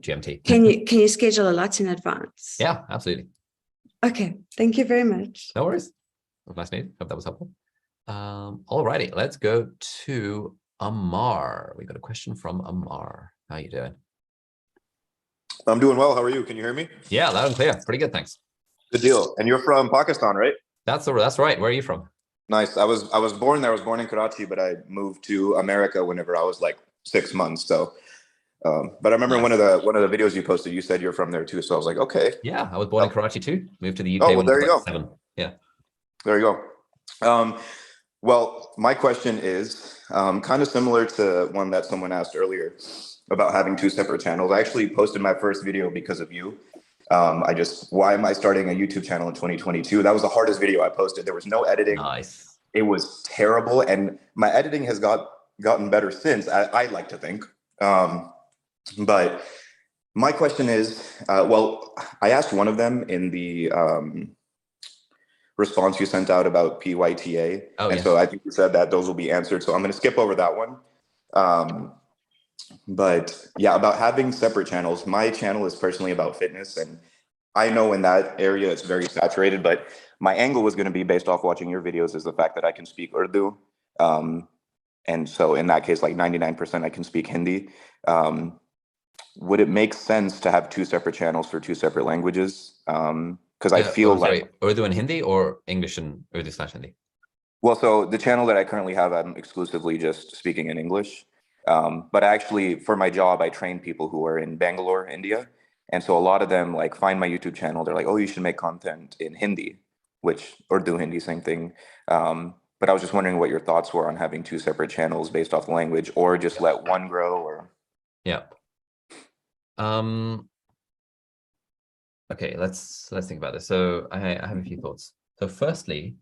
GMT. Can you schedule a lot in advance? Yeah, absolutely. Okay, thank you very much. No worries. Nice meeting. Hope that was helpful. All righty, let's go to Amar. We got a question from Amar. How you doing? I'm doing well. How are you? Can you hear me? Yeah, loud and clear. Pretty good, thanks. Good deal. And you're from Pakistan, right? That's right. Where are you from? Nice. I was born there. I was born in Karachi, but I moved to America whenever I was like 6 months. So, but I remember one of the videos you posted. You said you're from there too. So I was like, okay. Yeah, I was born in Karachi too. Moved to the UK. Oh, well, there you go. 7. Yeah. There you go. Well, my question is kind of similar to one that someone asked earlier about having 2 separate channels. I actually posted my first video because of you. Why am I starting a YouTube channel in 2022? That was the hardest video I posted. There was no editing. Nice. It was terrible. And my editing has gotten better since, I like to think. But my question is, I asked one of them in the response you sent out about PYTA. So I think you said that those will be answered. So I'm going to skip over that one. But yeah, about having separate channels. My channel is personally about fitness, and I know in that area it's very saturated, but my angle was going to be based off watching your videos is the fact that I can speak Urdu. And so in that case, like 99% I can speak Hindi. Would it make sense to have 2 separate channels for 2 separate languages? Because I feel like Urdu and Hindi or English and Urdu/Hindi? Well, so the channel that I currently have, I'm exclusively just speaking in English. But actually, for my job, I train people who are in Bangalore, India. And so a lot of them like find my YouTube channel. They're like, oh, you should make content in Hindi, which Urdu, Hindi, same thing. But I was just wondering what your thoughts were on having 2 separate channels based off language, or just let one grow, or. Yeah. Okay, let's think about this. So I have a few thoughts. So firstly,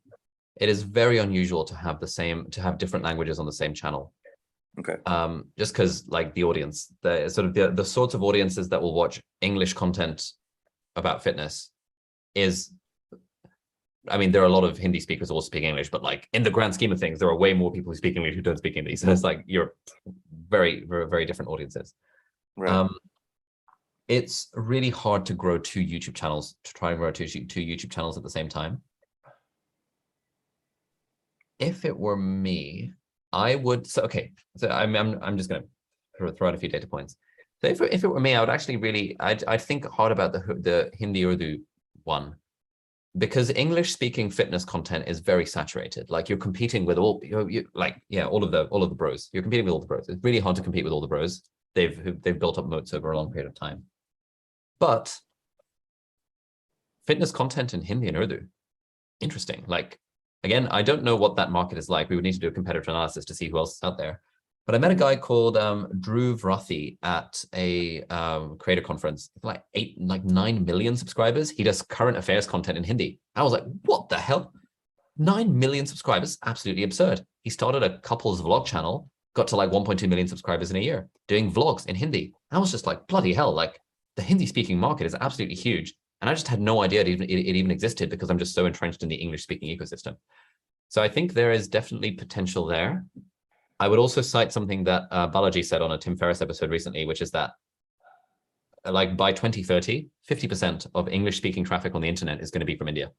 it is very unusual to have different languages on the same channel. Okay. Just because like the audience, the sorts of audiences that will watch English content about fitness is, I mean, there are a lot of Hindi speakers who also speak English, but like in the grand scheme of things, there are way more people who speak English who don't speak Hindi. So it's like you're very, very, very different audiences. Right. It's really hard to grow 2 YouTube channels, to try and grow 2 YouTube channels at the same time. If it were me, I would. So okay. So I'm just going to throw out a few data points. So if it were me, I would actually really I'd think hard about the Hindi Urdu one, because English speaking fitness content is very saturated. Like you're competing with all all of the bros. You're competing with all the bros. It's really hard to compete with all the bros. They've built up moats over a long period of time. But fitness content in Hindi and Urdu, interesting. Like, again, I don't know what that market is like. We would need to do a competitor analysis to see who else is out there. But I met a guy called Dhruv Rathi at a creator conference, like 9 million subscribers. He does current affairs content in Hindi. I was like, what the hell? 9 million subscribers, absolutely absurd. He started a couples vlog channel, got to like 1.2 million subscribers in a year, doing vlogs in Hindi. I was just like, bloody hell, like the Hindi speaking market is absolutely huge. And I just had no idea it even existed because I'm just so entrenched in the English speaking ecosystem. So I think there is definitely potential there. I would also cite something that Balaji said on a Tim Ferriss episode recently, which is that like by 2030, 50% of English speaking traffic on the internet is going to be from India.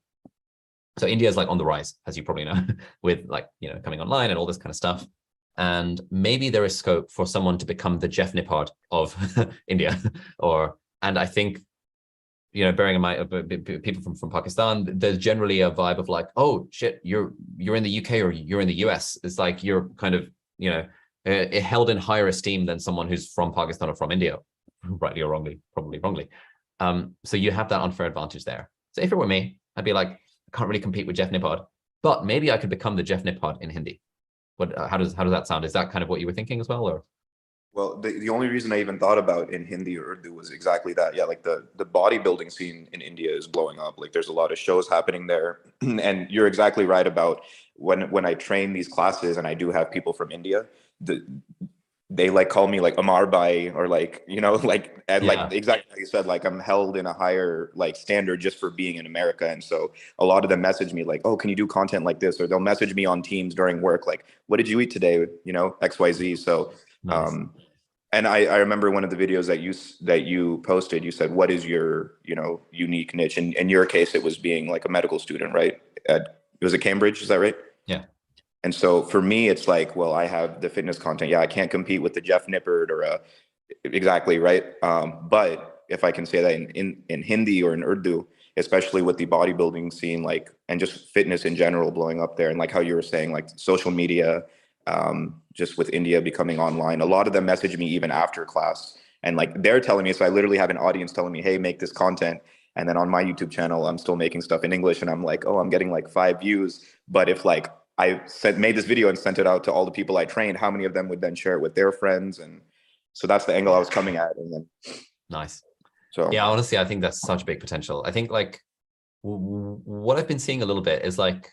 So India is like on the rise, as you probably know, with like, coming online and all this kind of stuff. And maybe there is scope for someone to become the Jeff Nippard of India. And I think, bearing in mind people from Pakistan, there's generally a vibe of like, oh shit, you're in the UK or you're in the US. It's like you're kind of, held in higher esteem than someone who's from Pakistan or from India, rightly or wrongly, probably wrongly. So you have that unfair advantage there. So if it were me, I'd be like, I can't really compete with Jeff Nippard, but maybe I could become the Jeff Nippard in Hindi. How does that sound? Is that kind of what you were thinking as well, or? Well, the only reason I even thought about in Hindi or Urdu was exactly that. Yeah, like the bodybuilding scene in India is blowing up. Like there's a lot of shows happening there. And you're exactly right about when I train these classes and I do have people from India, they like call me like Amar Bai, or like, you know, like, and Yeah. like exactly like you said, like I'm held in a higher like standard just for being in America. And so a lot of them message me like, oh, can you do content like this? Or they'll message me on Teams during work, like, what did you eat today? You know, XYZ. So, Nice. and I remember one of the videos that you posted, you said, what is your, you know, unique niche? And in your case, it was being like a medical student, right? It was at Cambridge, is that right? Yeah. And so for me, it's like, well, I have the fitness content. Yeah, I can't compete with the Jeff Nippard or exactly, right? But if I can say that in Hindi or in Urdu, especially with the bodybuilding scene, like, and just fitness in general blowing up there, and like how you were saying, like social media, just with India becoming online, a lot of them message me even after class, and like they're telling me, so I literally have an audience telling me, hey, make this content. And then on my YouTube channel, I'm still making stuff in English, and I'm like, oh, I'm getting like 5 views. But if like I made this video and sent it out to all the people I trained, how many of them would then share it with their friends? And so that's the angle I was coming at. And then nice. So yeah, honestly, I think that's such big potential. I think like what I've been seeing a little bit is like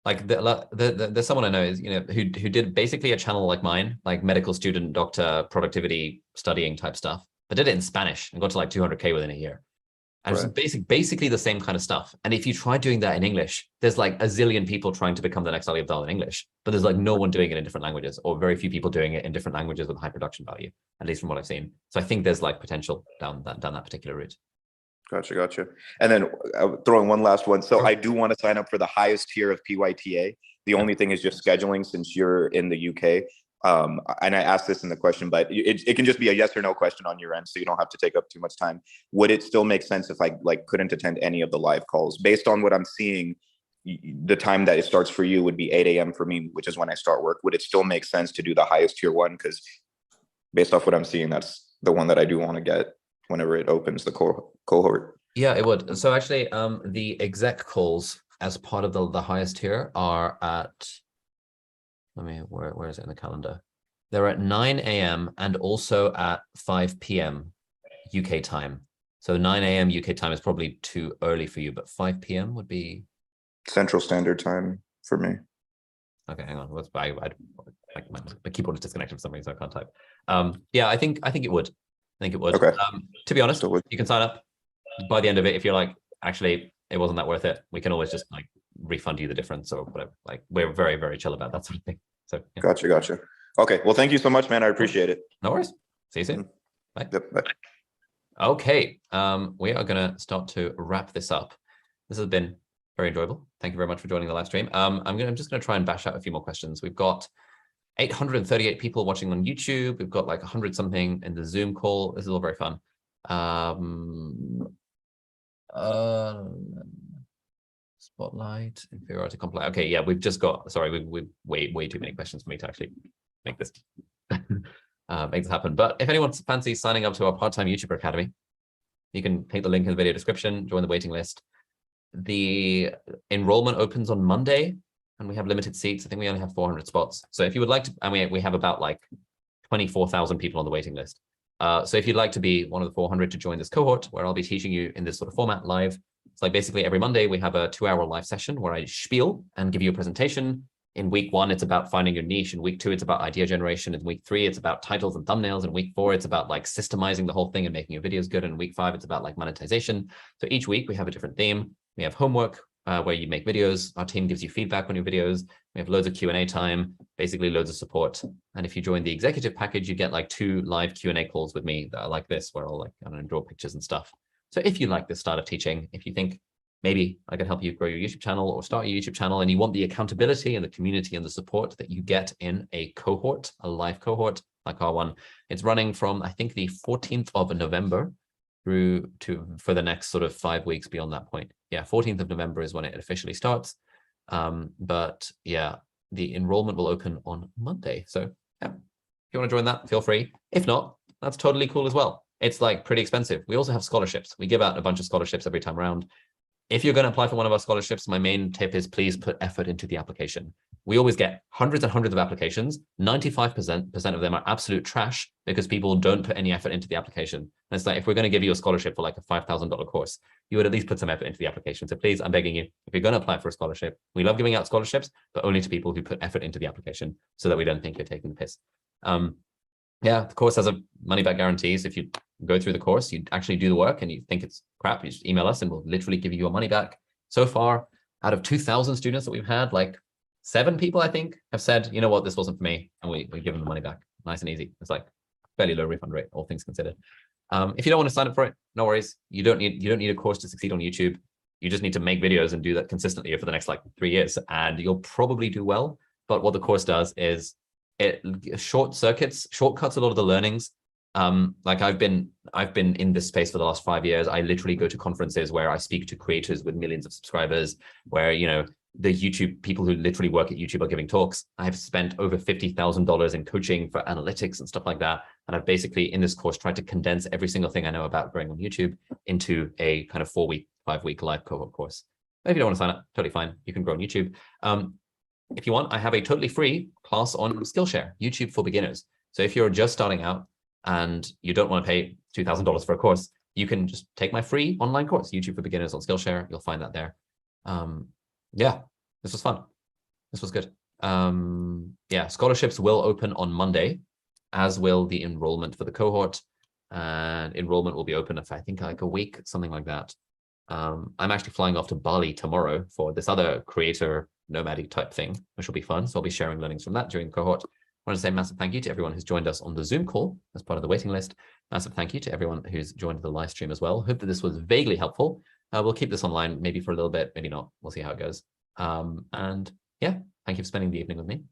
there's someone I know is, you know, who did basically a channel like mine, like medical student, doctor, productivity, studying type stuff, but did it in Spanish and got to like 200K within a year. And right. It's basically the same kind of stuff. And if you try doing that in English, there's like a zillion people trying to become the next Ali Abdaal in English, but there's like no one doing it in different languages, or very few people doing it in different languages with high production value, at least from what I've seen. So I think there's like potential down that particular route. Gotcha. And then throwing one last one. So I do want to sign up for the highest tier of PYTA. The only thing is just scheduling, since you're in the UK. And I asked this in the question, but it can just be a yes or no question on your end, so you don't have to take up too much time. Would it still make sense if I like couldn't attend any of the live calls? Based on what I'm seeing, the time that it starts for you would be 8 a.m. for me, which is when I start work. Would it still make sense to do the highest tier one? Because based off what I'm seeing, that's the one that I do want to get whenever it opens the cohort. Yeah, it would. So actually, the exec calls as part of the highest tier are at, where is it in the calendar? They're at 9 a.m. and also at 5 p.m. UK time. So 9 a.m. UK time is probably too early for you, but 5 p.m. would be Central Standard Time for me. Okay, hang on. My keyboard is disconnected for some reason, so I can't type. Yeah, I think it would. Okay. To be honest, you can sign up. By the end of it, if you're like, actually, it wasn't that worth it, we can always just like refund you the difference or whatever. Like, we're very, very chill about that sort of thing. So yeah. Gotcha. Okay, well, thank you so much, man. I appreciate it. No worries. See you soon. Bye. Yep, bye. Okay, we are gonna start to wrap this up. This has been very enjoyable. Thank you very much for joining the live stream. I'm just gonna try and bash out a few more questions. We've got 838 people watching on YouTube. We've got like 100 something in the Zoom call. This is all very fun. Spotlight, inferiority complex. Okay, yeah, we've just got, sorry, we've way too many questions for me to actually make this make this happen. But if anyone fancies signing up to our part-time YouTuber Academy, you can click the link in the video description, join the waiting list. The enrollment opens on Monday and we have limited seats. I think we only have 400 spots. So if you would like to, and we have about like 24,000 people on the waiting list. So if you'd like to be one of the 400 to join this cohort, where I'll be teaching you in this sort of format live, it's like basically every Monday we have a 2-hour live session where I spiel and give you a presentation. In week 1, it's about finding your niche. In week 2, it's about idea generation. In week 3, it's about titles and thumbnails. In week 4, it's about like systemizing the whole thing and making your videos good. And in week 5, it's about like monetization. So each week we have a different theme. We have homework where you make videos. Our team gives you feedback on your videos. We have loads of Q&A time, basically loads of support. And if you join the executive package, you get like 2 live Q&A calls with me that are like this, where I'll like, I don't know, draw pictures and stuff. So if you like this style of teaching, if you think maybe I can help you grow your YouTube channel or start your YouTube channel, and you want the accountability and the community and the support that you get in a cohort, a live cohort like our one, it's running from, I think, the 14th of November through to for the next sort of 5 weeks beyond that point. Yeah, 14th of November is when it officially starts. But yeah, the enrollment will open on Monday. So yeah, if you want to join that, feel free. If not, that's totally cool as well. It's like pretty expensive. We also have scholarships. We give out a bunch of scholarships every time around. If you're going to apply for one of our scholarships, my main tip is please put effort into the application. We always get hundreds and hundreds of applications. 95% of them are absolute trash because people don't put any effort into the application. And it's like, if we're going to give you a scholarship for like a $5,000 course, you would at least put some effort into the application. So please, I'm begging you, if you're going to apply for a scholarship, we love giving out scholarships, but only to people who put effort into the application so that we don't think you're taking the piss. Yeah, the course has a money back guarantee. So if you go through the course, you actually do the work and you think it's crap, you just email us and we'll literally give you your money back. So far, out of 2,000 students that we've had, like 7 people, I think, have said, you know what, this wasn't for me. And we give them the money back. Nice and easy. It's like fairly low refund rate, all things considered. If you don't want to sign up for it, no worries. You don't need a course to succeed on YouTube. You just need to make videos and do that consistently for the next like 3 years, and you'll probably do well. But what the course does is it shortcuts a lot of the learnings. Like I've been in this space for the last 5 years. I literally go to conferences where I speak to creators with millions of subscribers, where, you know, the YouTube people who literally work at YouTube are giving talks. I've spent over $50,000 in coaching for analytics and stuff like that. And I've basically in this course tried to condense every single thing I know about growing on YouTube into a kind of 4-week, 5-week live cohort course. But if you don't want to sign up, totally fine. You can grow on YouTube. If you want, I have a totally free class on Skillshare, YouTube for beginners. So if you're just starting out and you don't want to pay $2,000 for a course, you can just take my free online course, YouTube for beginners on Skillshare. You'll find that there. Yeah, this was fun. This was good. Yeah, scholarships will open on Monday, as will the enrollment for the cohort. And enrollment will be open for, I think, like a week, something like that. I'm actually flying off to Bali tomorrow for this other creator nomadic type thing, which will be fun. So I'll be sharing learnings from that during the cohort. I want to say a massive thank you to everyone who's joined us on the Zoom call as part of the waiting list. Massive thank you to everyone who's joined the live stream as well. Hope that this was vaguely helpful. We'll keep this online maybe for a little bit, maybe not. We'll see how it goes. And yeah, thank you for spending the evening with me.